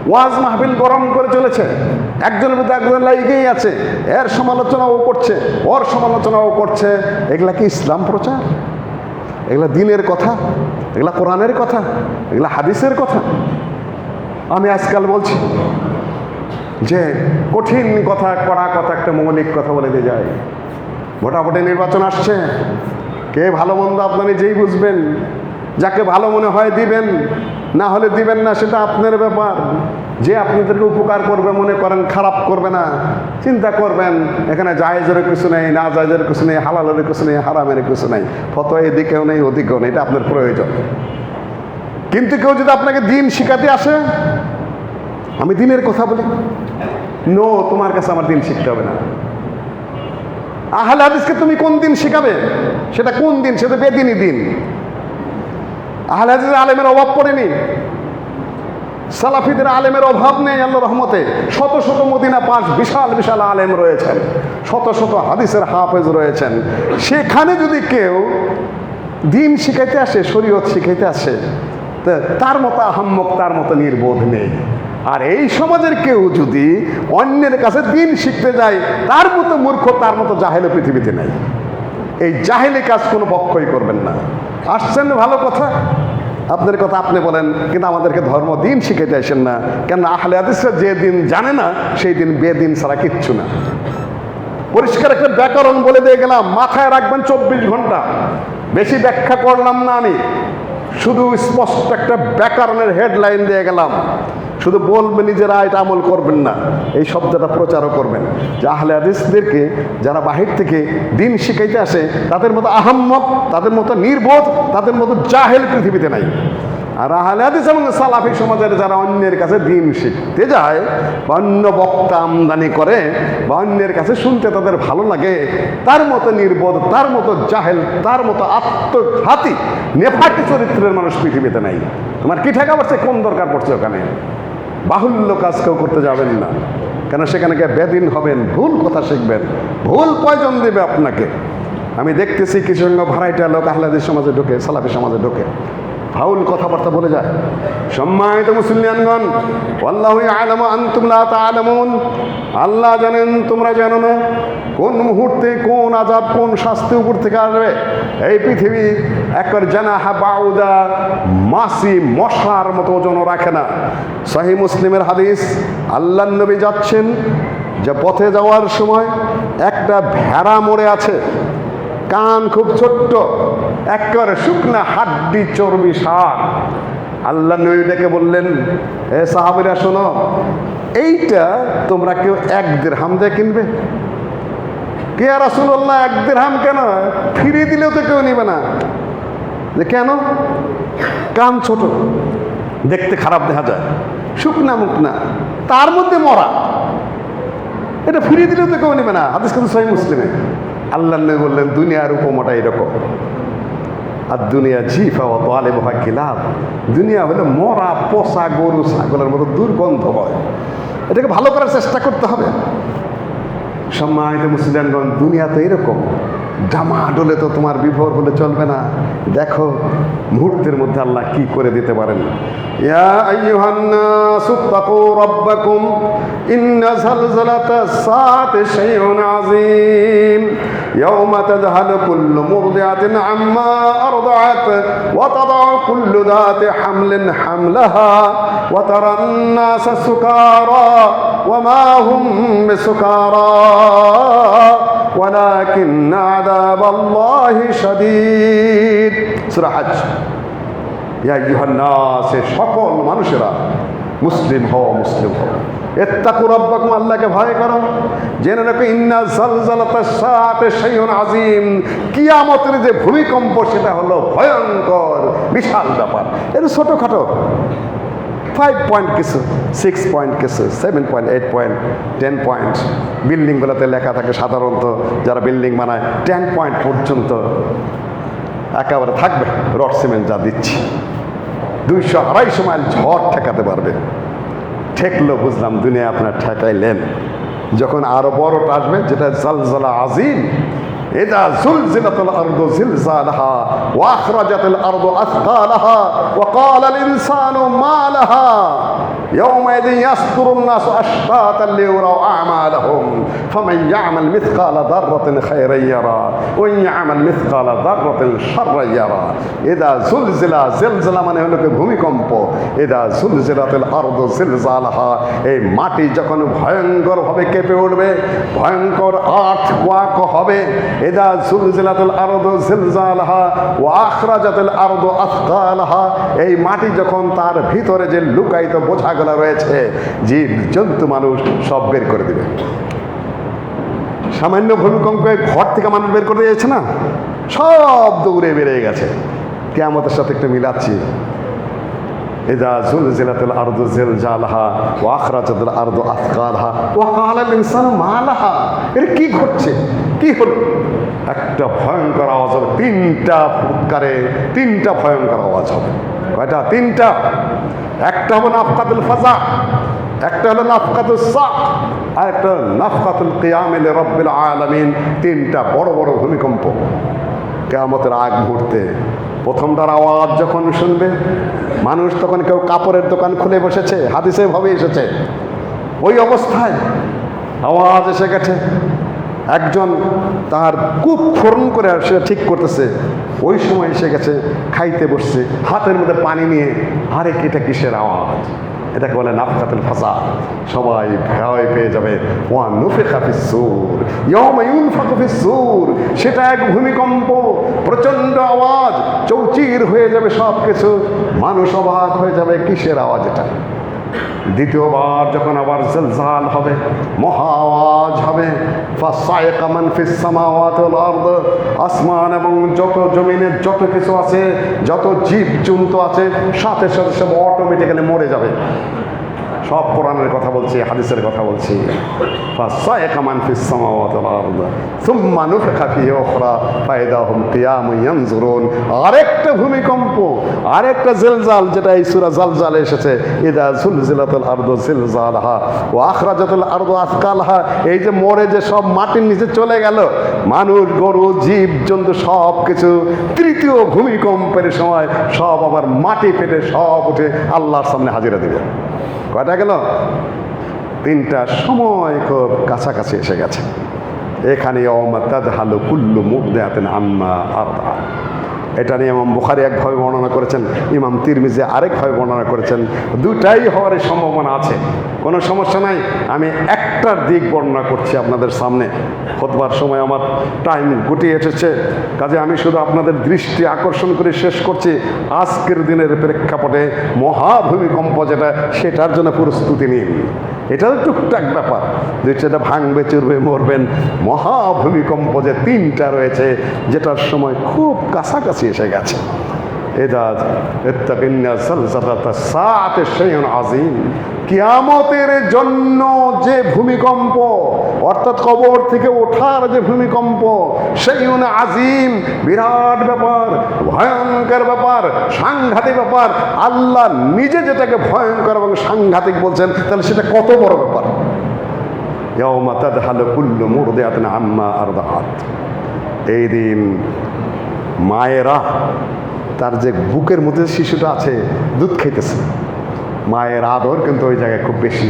ওয়াজ মাহফিল গরম করে চলেছে। একজনের মধ্যে একজন লাগেই আছে, এর সমালোচনাও করছে, ওর সমালোচনাও করছে। এগুলা কি ইসলাম প্রচার? এগুলা দিনের কথা? এগুলা কোরআনের কথা? এগুলা হাদিসের কথা? আমি আজকাল বলছি যে কঠিন কথা, কড়া কথা, একটা মৌলিক কথা বলে দিয়ে যায়। ভোটাভুটি নির্বাচন আসছে, কে ভালো মন্দ আপনি নিজেই বুঝবেন। যাকে ভালো মনে হয় দিবেন, না হলে দিবেন না, সেটা আপনার ব্যাপার। যে আপনাদেরকে উপকার করবে মনে করেন, খারাপ করবে না, চিন্তা করবেন। এখানে জায়েজের কিছু নেই, না জায়েজের কিছু নেই, হালালের কিছু নেই, হারামের কিছু নেই, ফতোয়া এদিকেও নেই ওদিকেও নেই, এটা আপনার প্রয়োজন। কিন্তু কেউ যদি আপনাকে দিন শিখাতে আসে, আমি দিনের কথা বলি, নো, তোমার কাছে আমার দিন শিখতে হবে না। আহলে হাদিসকে তুমি কোন দিন শিখাবে? সেটা কোন দিন? সেটা বেদিনী দিন। আহলে হাদিসের আলেমের অভাব পড়েনি, সালাফিদের আলেমের অভাব নেই আল্লাহর রহমতে। শত শত মদিনা পাশ বিশাল বিশাল আলেম রয়েছেন, শত শত হাদিসের হাফেজ রয়েছেন। সেখানে যদি কেউ দিন শিখাইতে আসে, শরীয়ত শিখাইতে আসে, তার মতো আহাম্মক, তার মতো নির্বোধ নেই। আর এই সমাজের কেউ যদি অন্যের কাছে দিন শিখতে যায়, তার মতো মূর্খ, তার মতো জাহেল পৃথিবীতে নাই। এই জাহেলি কাজ কোনো পক্ষই করবেন না। আসছেন ভালো কথা, আপনার কথা আপনি বলেন, কিন্তু আমাদেরকে ধর্ম দিন শিখাইতে আসেন না। কেন? আহলে হাদিসরা যে দিন জানে না, সেই দিন বেদিন ছাড়া কিচ্ছু না। পরিষ্কার একটা ব্যাকরণ বলে দিয়ে গেলাম, মাথায় রাখবেন 24 ঘন্টা। বেশি ব্যাখ্যা করলাম না আমি, শুধু স্পষ্ট একটা ব্যাকরণের হেডলাইন দিয়ে গেলাম। শুধু বলবেন, নিজেরা এটা আমল করবেন না। এই শব্দটা প্রচারও করবেন যে আহলে হাদিসদেরকে যারা বাহির থেকে দিন শিখাইতে আসে, তাদের মতো আহাম্মক, তাদের মতো নির্বোধ, তাদের মতো জাহেল পৃথিবীতে নাই। আর আহলে হাদিস এবং সালাফি সমাজের যারা অন্যের কাছে দিন শিখতে যায় বা অন্য বক্তা আমদানি করে বা অন্যের কাছে শুনতে তাদের ভালো লাগে, তার মতো নির্বোধ, তার মতো জাহেল, তার মতো আত্মঘাতী নেফাকি চরিত্রের মানুষ পৃথিবীতে নাই। তোমার কি ঠেকা পড়ছে, কোন দরকার পড়ছে ওখানে? বাহুল্য কাজ কেউ করতে যাবেন না, কেন সেখানে গিয়ে বেদিন হবেন, ভুল কথা শিখবেন, ভুল পয়জন দেবে আপনাকে। আমি দেখতেছি কিছু সঙ্গে ভাড়াইটা লোক আহলে হাদিস সমাজে ঢোকে, সালাফি সমাজে ঢোকে, ফাউল কথাবার্তা বলে যায়। সম্মানিত মুসলিয়ানগণ, আল্লাহু ইয়ালামু আনতুম লা তা'লামুন, আল্লাহ জানেন তোমরা জানো না। কোন মুহূর্তে কোন আযাব, কোন শাস্তি উপর থেকে আসবে। এই পৃথিবী একবার জানাহা বাউদা, মাছি মশার মতো ওজন রাখে না। সহিহ মুসলিমের হাদিস, আল্লাহর নবী যাচ্ছেন, যে পথে যাওয়ার সময় একটা ভেড়া মরে আছে, কান খুব ছোট্ট, একেবারে শুকনা হাড্ডি চর্বি সার। আল্লাহ নবী ডেকে বললেন, এ সাহাবীরা শোনো, এইটা তোমরা কেউ 1 দিরহাম দিয়ে কিনবে? কে ইয়া রাসূলুল্লাহ, 1 দিরহাম কেন? ফিরিয়ে দিলেও তো কেউ নিবে না। যে কেন? কান ছোট, দেখতে খারাপ দেখা যায়, শুকনা মুখনা, তার মধ্যে মরা, এটা ফিরিয়ে দিলেও তো কেউ নিবে না। হাদিস কিন্তু সহিহ মুসলিমে। আল্লাহ নবী বললেন, দুনিয়ার উপমাটা এরকম। আর দুনিয়া জিফা ও তালিবুহা কিলাব, দুনিয়া হলো মরা পচা গরু ছাগলের মতো দুর্গন্ধ হয়, এটাকে ভালো করার চেষ্টা করতে হবে। সম্মানিত মুসলিমগণ, দুনিয়া তো এরকম, ডামাডোলে তো তোমার বিভোর হলে চলবে না। দেখো মুহূর্তের মধ্যে আল্লাহ কি করে দিতে পারেন। ইয়া আইয়ুহান নাসু তাকু রাব্বাকুম ইন্না যালজালাতাস সাআতি শাইউন আযীম ইয়াওমা তাযহালু কুল্লু মুরদিআতিন আম্মা আরদাআত ওয়া তাদাউ কুল্লু যাতি হামলিন হামলাহা ওয়া তারান নাসা সুকারা ওয়া মা হুম বিসুকারা ওয়ালাকিন্না আযাবাল্লাহি শাদীদ। সূরা হজ। ইয়া আইয়ুহান নাস, সকল মানুষেরা, মুসলিম হও, মুসলিম হও, ইত্তাকু রাব্বাকুম, আল্লাহকে ভয় করো। জেনে রাখো, ইন্না যালজালাতাস সাআতি শাইউন আযীম, কিয়ামতের যে ভূমিকম্প সেটা হলো ভয়ঙ্কর বিশাল ব্যাপার। এটা ছোটখাটো 5 পয়েন্ট কিছু, 6 পয়েন্ট কিছু, 7 পয়েন্ট, 8 পয়েন্ট, 10 পয়েন্ট। বিল্ডিংগুলোতে লেখা থাকে সাধারণত, যারা বিল্ডিং বানায় 10 পয়েন্ট পর্যন্ত একেবারে থাকবে। রড সিমেন্ট যা দিচ্ছি, 200-250 মাইল ঝড় ঠেকাতে পারবে। ঠেকলো বুঝলাম, দুনিয়া আপনার ঠেকাইলেন। যখন আরো বড়টা আসবে, যেটা জালজালা আযীম, ইযা যুলজিলাতিল আরদু জিলজালাহা ওয়া আখরাজাতিল আরদু আথকালাহা ওয়া ক্বালাল ইনসানু মা লাহা ইয়াওমাইযিন ইয়াসদুরুন নাসু আশতাতান লিয়ুরাউ আ'মালাহুম ফামান ইয়া'মাল মিসকালা যাররাতিন খায়রান ইয়ারা ওয়া ইয়া'মাল মিসকালা যাররাতিন শাররান ইয়ারা। ইযা যুলজিলা, জিলজিলা মানে হলো ভূমিকম্প। ইযা যুলজিলাতিল আরদু জিলজালাহা, এই মাটি যখন ভয়ঙ্করভাবে কেঁপে উঠবে, ভয়ঙ্কর আর্থকোয়াক হবে। ইযা যুলজিলাতিল আরদু জিলজালাহা ওয়া আখরাজাতিল আরদু আথকালাহা, এই মাটি যখন তার ভিতরে যে লুকায়িত বোঝাগুলো রয়েছে, জীব জন্তু মানুষ সব বের করে দিবে। সামান্য ভূমিকম্পে ঘর থেকে মানুষ বের করে দিয়েছে না, সব দৌড়ে বেরিয়ে গেছে। কিয়ামতের সাথে একটু মিলাচ্ছি। ইযা যুলজিলাতিল আরদু জিলজালাহা ওয়া আখরাজাতিল আরদু আথকালাহা ওয়া ক্বালাল ইনসানু মা লাহা। এর কি ঘটছে, কি হলো? একটা ভয়ঙ্কর আওয়াজ হবে, 3টা ফুৎকারে 3টা ভয়ঙ্কর আওয়াজ হবে। কয়টা? 3টা। একটা হলো নাফকাতুল ফাজা, একটা হলো নাফকাতুস সাক, আর একটা নাফকাতুল কিয়াম লিরাব্বিল আলামিন। 3টা বড় বড় ভূমিকম্প কিয়ামতের আগ মুহূর্তে। প্রথমটার আওয়াজ যখন শুনবে মানুষ, তখন কেউ কাপড়ের দোকান খুলে বসেছে, হাদিসে ভাবে এসেছে, ওই অবস্থায় আওয়াজ এসে গেছে। একজন তার কূপ খনন করে সে ঠিক করতেছে, ওই সময় এসে গেছে, খাইতে বসছে, হাতের মধ্যে পানি নিয়ে, আরে এটা কিসের আওয়াজ? এটাকে বলে নাফকাতুল ফাজা। সবাই ভয় পেয়ে যাবে। ওয়া নুফিখা ফিস সূর ইয়াওমা ইউনফাখু ফিস সূর, সেটা এক ভূমিকম্প, প্রচন্ড আওয়াজ, চৌচির হয়ে যাবে সব কিছু। মানুষ অবাক হয়ে যাবে, কিসের আওয়াজ এটা? দ্বিতীয়বার যখন আবার জলজাল হবে, মহা আওয়াজ হবে, ফাসায়কা মান ফিস সামাওয়াতি ওয়াল আরদ, আসমান এবং যত জমিনের যত কিছু আছে, যত জীব জন্তু আছে, সাথে সাথে সব অটোমেটিক্যালি মরে যাবে। সব কোরআনের কথা বলছি, হাদিসের কথা বলছি। ফাসায়কা মান ফিস সামাওয়াতি ওয়াল আরদ সুম্মা নুফিখা ফিহি উখরা ফাইদা হুম কিয়ামুন ইয়ানজুরুন। আরেকটা ভূমিকম্প, আরেকটা জিলজাল, যেটা এই সূরা জালজালে এসেছে, ইদা জুলজিলাতুল আরদু জিলজালাহা ওয়া আখরাজাতুল আরদু আসকালাহা। এই যে মরে যে সব মাটির নিচে চলে গেল, মানুষ, গরু, জীব জন্তু সব কিছু, তৃতীয় ভূমিকম্পের সময় সব আবার মাটি পেটে সব উঠে আল্লাহর সামনে হাজিরা দেবে। কয়টা গেল? তিনটা সময় খুব কাছাকাছি এসে গেছে। এখানে ইয়াউমা তাযহালু কুল্লু মুরদিআতিন আম্মা আরদাআত। এটা নিয়ে ইমাম বুখারী একভাবে বর্ণনা করেছেন, ইমাম তিরমিজি আরেকভাবে বর্ণনা করেছেন। দুটাই হওয়ার সম্ভাবনা আছে, কোনো সমস্যা নাই। আমি একটার দিক বর্ণনা করছি আপনাদের সামনে। খুতবার সময় আমার টাইম গুটিয়ে এসেছে, কাজে আমি শুধু আপনাদের দৃষ্টি আকর্ষণ করে শেষ করছি। আজকের দিনের প্রেক্ষাপটে মহাভূমিকম্প যেটা, সেটার জন্য প্রস্তুতি নিন। এটাও টুকটাক ব্যাপার, দুই চারটা ভাঙবে, চুরবে, মরবেন। মহাভূমিকম্প যে তিনটা রয়েছে, যেটার সময় খুব কাছাকাছি এসে গেছে। কিয়ামতের জন্য যে ভূমিকম্প, অর্থাৎ কবর থেকে ওঠার যে ভূমিকম্প, শাইউন আজিম, বিরাট ব্যাপার, ভয়ঙ্কর ব্যাপার, সাংঘাতিক ব্যাপার। আল্লাহ নিজে যেটাকে ভয়ঙ্কর এবং সাংঘাতিক বলছেন, তাহলে সেটা কত বড় ব্যাপার। ইয়াউমা তাযহালু কুল্লু মুরদিআতিন আম্মা আরদাআত। এই দিন মায়েরা, তার যে বুকের মধ্যে শিশুটা আছে, দুধ খাইতেছে, মায়ের আদর কিন্তু ওই জায়গায় খুব বেশি,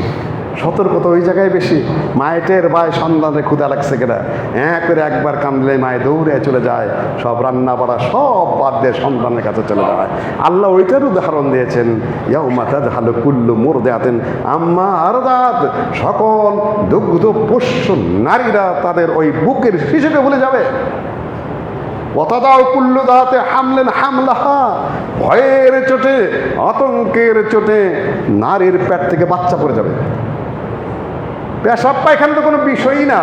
সতর্কতা ওই জায়গায় বেশি। মায়ের ভাই সন্তানের ক্ষুধা লাগছে কেনা, করে একবার কান্দলে মায়ে দৌড়ে চলে যায়, সব রান্না বাড়া সব বাদ দিয়ে সন্তানের কাছে চলে যায়। আল্লাহ ওইটার উদাহরণ দিয়েছেন, ইয়াউমা তাযহালু কুল্লু মুরদিআতিন আম্মা আরদাআত। সকল দুগ্ধ পোষ্য নারীরা তাদের ওই বুকের শিশুকে ভুলে যাবে। ওয়াতাদাউ কুল্লু যাতি হামলিন হামলাহা। ভয়ের চোটে, আতঙ্কের চোটে নারীর পেট থেকে বাচ্চা পড়ে যাবে। পেশাব পায়খানা তো কোনো বিষয়ই না,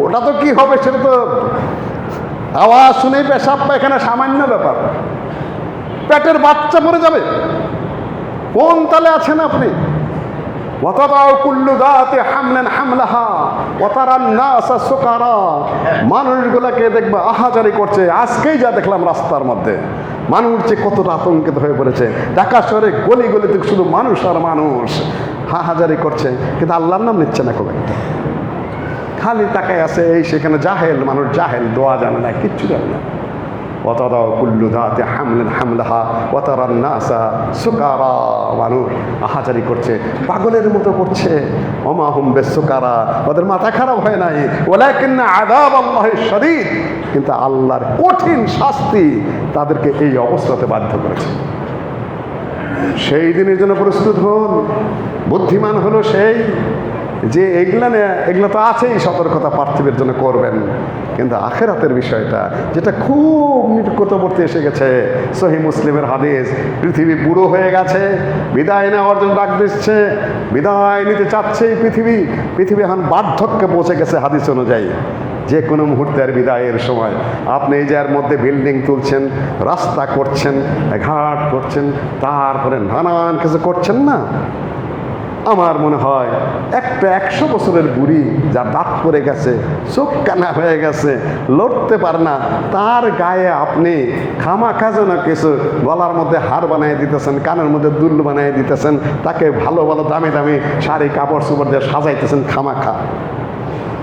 ওটা তো কি হবে, সেটা তো আওয়াজ শুনেই পেশাব পায়খানা সামান্য ব্যাপার। পেটের বাচ্চা পড়ে যাবে, কোন তালে আছেন আপনি? ওয়াতাদাউ কুল্লু যাতি হামলিন হামলাহা ওয়া তারান নাসা সুকারা। মানুষগুলোকে দেখবে আহাজারি করছে। আজকেই যা দেখলাম রাস্তার মধ্যে, মানুষ যে কতটা আতঙ্কিত হয়ে পড়েছে। ঢাকা শহরে গলি গলিতে শুধু মানুষ আর মানুষ, হাহাজারি করছে, কিন্তু আল্লাহর নাম নিচ্ছে না খুব একটা। খালি তাকায় আছে, এই সেখানে জাহেল মানুষ, জাহেল, দোয়া জানে না, কিচ্ছু জানে না। ওয়াতাদাউ কুল্লু যাতি হামলিন হামলাহা ওয়া তারান নাসা সুকারা। মানুষ আহাজারি করছে, পাগলের মতো করছে। ওমা হুম বিসুকারা, ওদের মাথা খারাপ হয় নাই। ওয়ালাকিন্না আযাবাল্লাহি শাদীদ, কিন্তু আল্লাহর কঠিন শাস্তি তাদেরকে এই অবস্থাতে বাধ্য করেছে। সেই দিনের জন্য প্রস্তুত হন। বুদ্ধিমান হলো সেই যে এগুলো তো আছেই, সতর্কতা পার্থিবের জন্য করবেন, কিন্তু আখেরাতের বিষয়টা যেটা খুব নিকটবর্তী এসে গেছে। সহিহ মুসলিমের হাদিস, পৃথিবী বুড়ো হয়ে গেছে, বিদায় নেওয়ার জন্য ডাক দিচ্ছে, বিদায় নিতে চাচ্ছে এই পৃথিবী এখন বার্ধক্যে পৌঁছে গেছে হাদিস অনুযায়ী। যে কোনো মুহূর্তের বিদায়ের সময় আপনি এই যার মধ্যে বিল্ডিং তুলছেন, রাস্তা করছেন, ঘাট করছেন, তারপরে নানান কিছু করছেন না, আমার মনে হয় একটা 100 বছরের বুড়ি, যার দাঁত পড়ে গেছে, চোখ কানা হয়ে গেছে, লড়তে পারে না, তার গায়ে আপনি খামাখা যেন কিছু গলার মধ্যে হার বানিয়ে দিতেছেন, কানের মধ্যে দুল বানিয়ে দিতেছেন, তাকে ভালো ভালো দামি দামি শাড়ি কাপড় চোপড় দিয়ে সাজাইতেছেন খামাখা।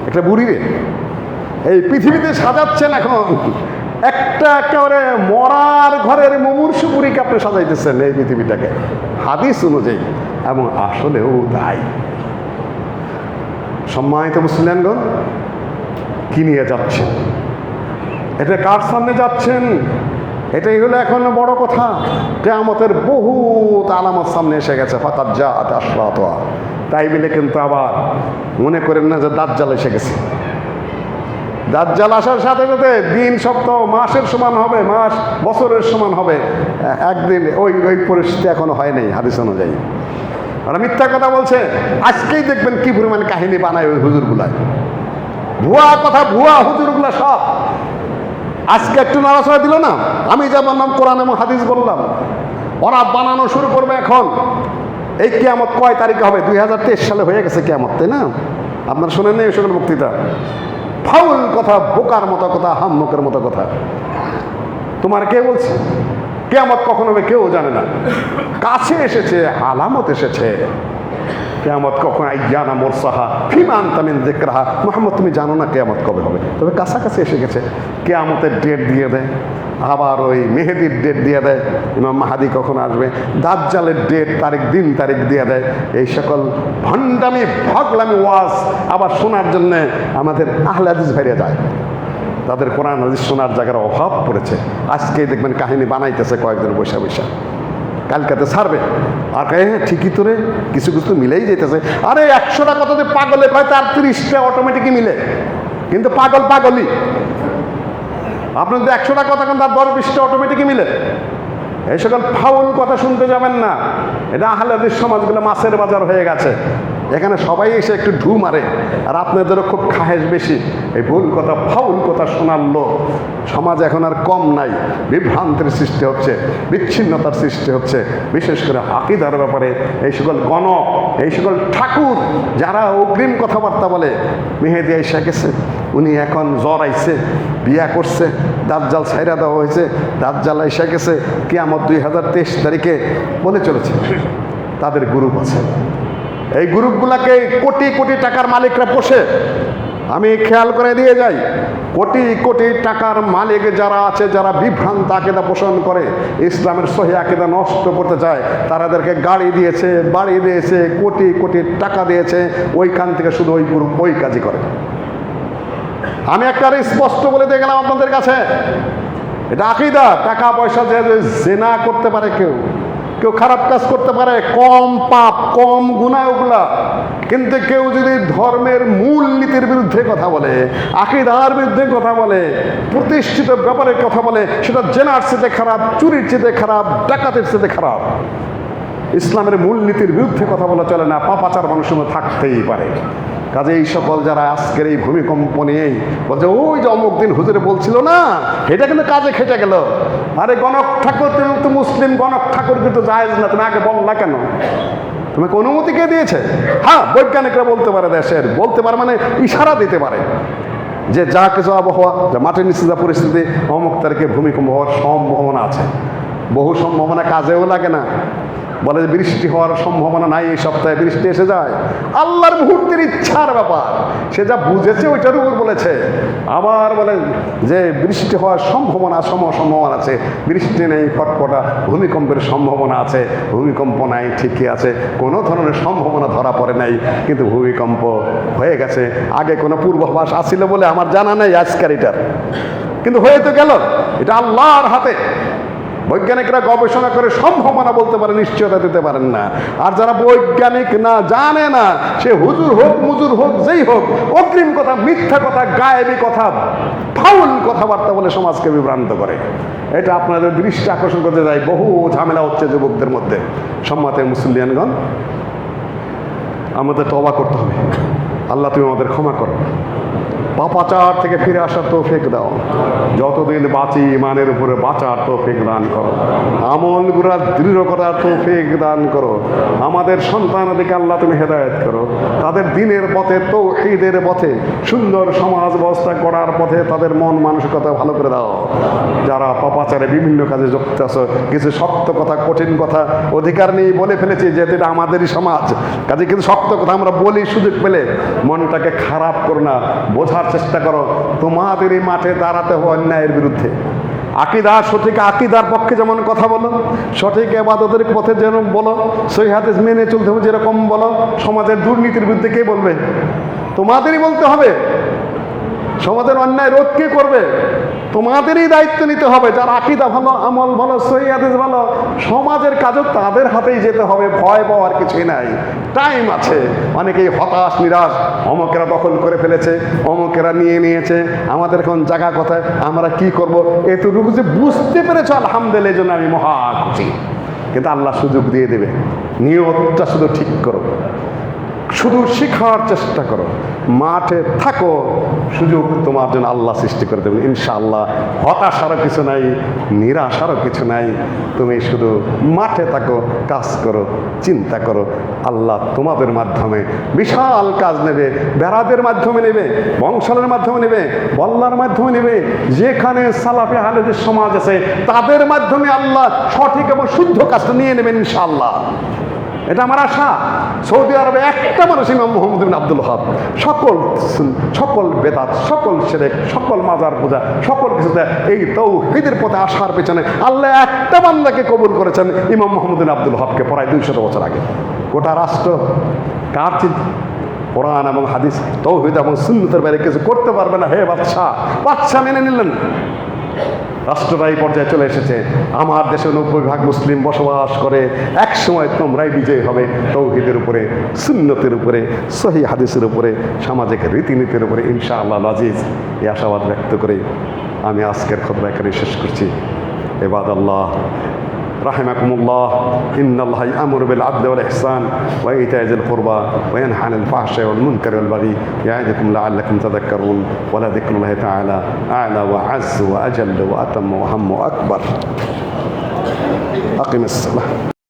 একটা বুড়ি রে এই পৃথিবীতে সাজাচ্ছেন এখন, একটা একেবারে মরার ঘরের মুমূর্ষু বুড়িকে আপনি সাজাইতেছেন এই পৃথিবীটাকে হাদিস অনুযায়ী, এবং আসলেও তাই। সম্মানিত মুসলিমগণ, কি নিয়ে যাচ্ছেন? এটা কার সামনে যাচ্ছেন? এটাই হলো এখন বড় কথা। কিয়ামতের বহুত আলামত সামনে এসে গেছে। ফাকাদ জাআত আশরাতুহা। তাই বলে কিন্তু আবার মনে করেন না যে দাজ্জাল এসে গেছে। দাজ্জাল আসার সাথে সাথে দিন, সপ্তাহ, মাসের সমান হবে, মাস বছরের সমান হবে। একদিন ওই পরিস্থিতি এখনো হয় নাই হাদিস অনুযায়ী। ওরা মিথ্যা কথা বলছে। আজকেই দেখবেন কি পরিমাণ কাহিনী বানায় ওই হুজুরগুলায়, ভুয়া কথা, ভুয়া হুজুরগুলা সব। আজকে একটু নাড়াচাড়া দিল না, আমি যা বললাম কোরআন এবং হাদিস বললাম, ওরা বানানো শুরু করবে এখন। এই কিয়ামত কয় তারিখে হবে? 2023 সালে হয়ে গেছে কিয়ামত, তাই না? আপনারা শুনেন না এই সকল বক্তৃতা? ফাউল কথা, বোকার মতো কথা, হাম্মকের মতো কথা। তোমার কে বলছে কিয়ামত কখন হবে? কেউ জানে না। কাছে এসেছে, আলামত এসেছে। কিয়ামত কখন? আইয়ানা মুরসাহা ফিমা আনতা মিন যিকরাহা। মুহাম্মদ, তুমি জানো না কিয়ামত কবে হবে, তবে কাছাকাছি এসে গেছে। কিয়ামতের ডেট দিয়ে দেয়, আবার ওই মেহেদির ডেট দিয়ে দেয়, ইমাম মাহাদি কখন আসবে, দাজ্জালের ডেট, তারিখ, দিন তারিখ দিয়ে দেয়। এই সকল ভণ্ডামি, ভাগলামি ওয়াজ আবার শোনার জন্যে আমাদের আহলে হাদিস ভাইরা যায়। তাদের কোরআন হাদিস শোনার জায়গার অভাব পড়েছে। আজকেই দেখবেন কাহিনী বানাইতেছে কয়েকদিন বৈশা বৈশা, কালকাতে ছাড়বে। আর হ্যাঁ ঠিকই তোরে কিছু কিছু তো মিলেই যেতেছে। আরে 100টা কথাতে পাগলে কয়, তার 30টা অটোমেটিকই মিলে, কিন্তু পাগল পাগলই। আপনার যদি 100টা কথা কেন, তার 10-20টা অটোমেটিকই মিলে। এই সকল ফাউল কথা শুনতে যাবেন না। এটা আহলে হাদিস সমাজগুলো মাছের বাজার হয়ে গেছে, এখানে সবাই এসে একটু ঢু মারে, আর আপনাদেরও খুব খাহেস বেশি। এই ভুল কথা, ফাউল কথা শোনার লোক সমাজ এখন আর কম নাই। বিভ্রান্তির সৃষ্টি হচ্ছে, বিচ্ছিন্নতার সৃষ্টি হচ্ছে, বিশেষ করে আকীদার ব্যাপারে। এই সকল গণক, এই সকল ঠাকুর যারা অগ্রিম কথাবার্তা বলে, মেহেদী আইসা গেছে, উনি এখন জ্বর আইছে, বিয়া করছে, দাজ্জাল ছাইরা দেওয়া হয়েছে, দাজ্জাল আইসা গেছে, কিয়ামত 2023 তারিখে বলে চলেছে। তাদের গ্রুপ আছে, এই গ্রুপগুলাকে কোটি কোটি টাকার মালিকরা পোষে। আমি খেয়াল করে দিয়ে যাই, কোটি কোটি টাকার মালিক যারা আছে, যারা বিভ্রান্ত আকীদা পোষণ করে, ইসলামের সহিহ আকীদা নষ্ট করতে চায়, তাদেরকে গাড়ি দিয়েছে, বাড়ি দিয়েছে, কোটি কোটি টাকা দিয়েছে, ওইখান থেকে শুধু ওই গ্রুপ ওই কাজই করে। আমি একটা স্পষ্ট বলে দিয়ে গেলাম আপনাদের কাছে, এটা আকীদা। টাকা পয়সা যে জেনা করতে পারে, কেউ কেউ খারাপ কাজ করতে পারে, কম পাপ, কম গুনাহ ওগুলা, কিন্তু কেউ যদি ধর্মের মূল নীতির বিরুদ্ধে কথা বলে, আকীদার বিরুদ্ধে কথা বলে, প্রতিষ্ঠিত ব্যাপারের কথা বলে, সেটা জেনার চেয়ে খারাপ, চুরির চেয়ে খারাপ, ডাকাতের চেয়ে খারাপ। ইসলামের মূল নীতির বিরুদ্ধে কথা বলা চলে না, পাপাচার মানুষের মধ্যে থাকতেই পারে। কাজে এই সকল যারা আজকের এই ভূমিকম্প নিয়েই বলছে, ওই যে অমুক দিন হুজুরে বলছিল না, এটা কিন্তু কাজে খেটে গেল। আরে গণক ঠাকুর, তুমি তো মুসলিম, গণক ঠাকুর কিন্তু জায়েজ না, তুমি আগে বললা কেন? তোমাকে অনুমতি কে দিয়েছে? হ্যাঁ, বৈজ্ঞানিকরা বলতে পারে, দেশের বলতে পারে, মানে ইশারা দিতে পারে যে যা কিছু আবহাওয়া, যা মাটির নিচে যা পরিস্থিতি, অমুক তারিখে ভূমিকম্প হওয়ার সম্ভাবনা আছে। বহু সম্ভাবনা কাজেও লাগে না, বলে যে বৃষ্টি হওয়ার সম্ভাবনা নাই, এই সপ্তাহে বৃষ্টি এসে যায়। আল্লাহর মুহূর্তের ইচ্ছার ব্যাপার, সে যা বুঝেছে ওইটার উপর বলেছে। আবার বলে যে বৃষ্টি হওয়ার সম্ভাবনা আছে, বৃষ্টি নেই, ফটফটা ভূমিকম্পের সম্ভাবনা আছে, ভূমিকম্প নাই, ঠিকই আছে, কোনো ধরনের সম্ভাবনা ধরা পড়ে নাই, কিন্তু ভূমিকম্প হয়ে গেছে। আগে কোনো পূর্বাভাস আসছিল বলে আমার জানা নেই আজকের এটার, কিন্তু হয়ে তো গেল। এটা আল্লাহর হাতে। বৈজ্ঞানিকরা গবেষণা করে সম্ভাবনা বলতে পারে, নিশ্চয়তা দিতে পারেন না। আর যারা বৈজ্ঞানিক না, জানে না, সে হুজুর হোক, মুজুর হোক, যেই হোক, অগ্রিম কথা, মিথ্যা কথা, গায়েবী কথা, ফাউল কথাবার্তা বলে সমাজকে বিভ্রান্ত করে। এটা আপনাদের দৃষ্টি আকর্ষণ করতে যায়। বহু ঝামেলা হচ্ছে যুবকদের মধ্যে। সম্মানিত মুসলিয়ানগণ, আমাদের তওবা করতে হবে। আল্লাহ তুমি আমাদের ক্ষমা করো, পাপাচার থেকে ফিরে আসার তৌফিক দাও। যতদিন বাঁচি ইমানের উপরে বাঁচার তৌফিক দান করো, আমল গুলা দৃঢ় করার তৌফিক দান করো। আমাদের সন্তানাদিকে আল্লাহ তুমি হেদায়েত করো, তাদের দিনের পথে, তৌহিদের পথে, সুন্দর সমাজ ব্যবস্থা করার পথে তাদের মন মানসিকতা ভালো করে দাও। যারা পাপাচারে বিভিন্ন কাজে যুক্ত আছো, কিছু শক্ত কথা, কঠিন কথা অধিকার নেই বলে ফেলেছি, যেহেতু এটা আমাদেরই সমাজ, কাজে কিছু শক্ত কথা আমরা বলি সুযোগ পেলে। মনটাকে খারাপ করো না, বোঝার চেষ্টা করো। তোমাদেরই মাঠে দাঁড়াতে হবে অন্যায়ের বিরুদ্ধে। আকীদা, সঠিক আকীদার পক্ষে যেমন কথা বলো, সঠিক ইবাদতের পথে যেন বলো, সহিহ হাদিস মেনে চলতে হবে যেরকম বলো। সমাজের দুর্নীতির বিরুদ্ধে কে বলবে? তোমাদেরই বলতে হবে। সমাজের অন্যায় রোধ কে করবে? তোমাদেরই দায়িত্ব নিতে হবে। যার আকীদা ভালো, আমল ভালো, সহিহ হাদিস ভালো, সমাজের কাজও তাদের হাতেই যেতে হবে। ভয় পাওয়ার কিছুই নাই, টাইম আছে। অনেকেই হতাশ, নিরাশ, অমুকেরা দখল করে ফেলেছে, অমুকেরা নিয়ে নিয়েছে, আমাদের এখন জায়গা কোথায়, আমরা কি করব? এতটুকু যে বুঝতে পেরেছ, আলহামদুলিল্লাহ, এই জন্য আমি মহা খুশি। কিন্তু আল্লাহ সুযোগ দিয়ে দেবে। নিয়তটা শুধু ঠিক করো, শুধু শিখার চেষ্টা করো, মাঠে থাকো, সুযোগ তোমার জন্য আল্লাহ সৃষ্টি করে দেবেন ইনশাআল্লাহ। হতাশারও কিছু নাই, নিরাশারও কিছু নাই। তুমি শুধু মাঠে থাকো, কাজ করো, চিন্তা করো। আল্লাহ তোমাদের মাধ্যমে বিশাল কাজ নেবে, বেড়াদের মাধ্যমে নেবে, বংশালের মাধ্যমে নেবে, বল্লার মাধ্যমে নেবে। যেখানে সালাফি আহলেদের সমাজ আছে তাদের মাধ্যমে আল্লাহ সঠিক এবং শুদ্ধ কাজটা নিয়ে নেবেন ইনশাআল্লাহ। এটা আমার আশা। সৌদি আরবে একটা মানুষ ইমাম মুহাম্মদ বিন আব্দুল ওয়াহাব সকল বেদাত, সকল শিরক, সকল মাজার পূজা, সকল কিছুতে এই তাওহীদের পথে আসার পেছনে আল্লাহ একটা বান্দাকে কবুল করেছেন, ইমাম মুহাম্মদ বিন আব্দুল ওয়াহাবকে, প্রায় 200 বছর আগে। গোটা রাষ্ট্র কার চিন্তা? কোরআন এবং হাদিস, তাওহীদ এবং সুন্নতের বাইরে কিছু করতে পারবে না। হে বাদশা মেনে নিলেন। রাষ্ট্রটা এই পর্যায়ে চলে এসেছে। আমার দেশে 90% মুসলিম বসবাস করে। এক সময় তোমরাই বিজয়ী হবে তাওহীদের উপরে, সুন্নতের উপরে, সহিহ হাদিসের উপরে, সামাজিক রীতিনীতির উপরে ইনশাআল্লাহ আজিজ। এই আশাবাদ ব্যক্ত করে আমি আজকের খুতবা এখানে শেষ করছি। ইবাদাল্লাহ রাহিমাকুমুল্লাহ, ইন্নাল্লাহা ইয়া'মুরু বিল আদলি ওয়াল ইহসান ওয়া ইতা'i যিল কুরবা ওয়া ইয়ানহা আনিল ফাহশা'i ওয়াল মুনকারি ওয়াল বাগই ইয়া'iদুকুম লা'আল্লাকুম তাযাক্কারুন ওয়া লা যিকরুল্লাহি তাআলা আ'লা ওয়া আ'azzu ওয়া আজাল্lu ওয়া আতাম্মু ওয়া আহাম্মু আকবার। আকিমিস সালাহ।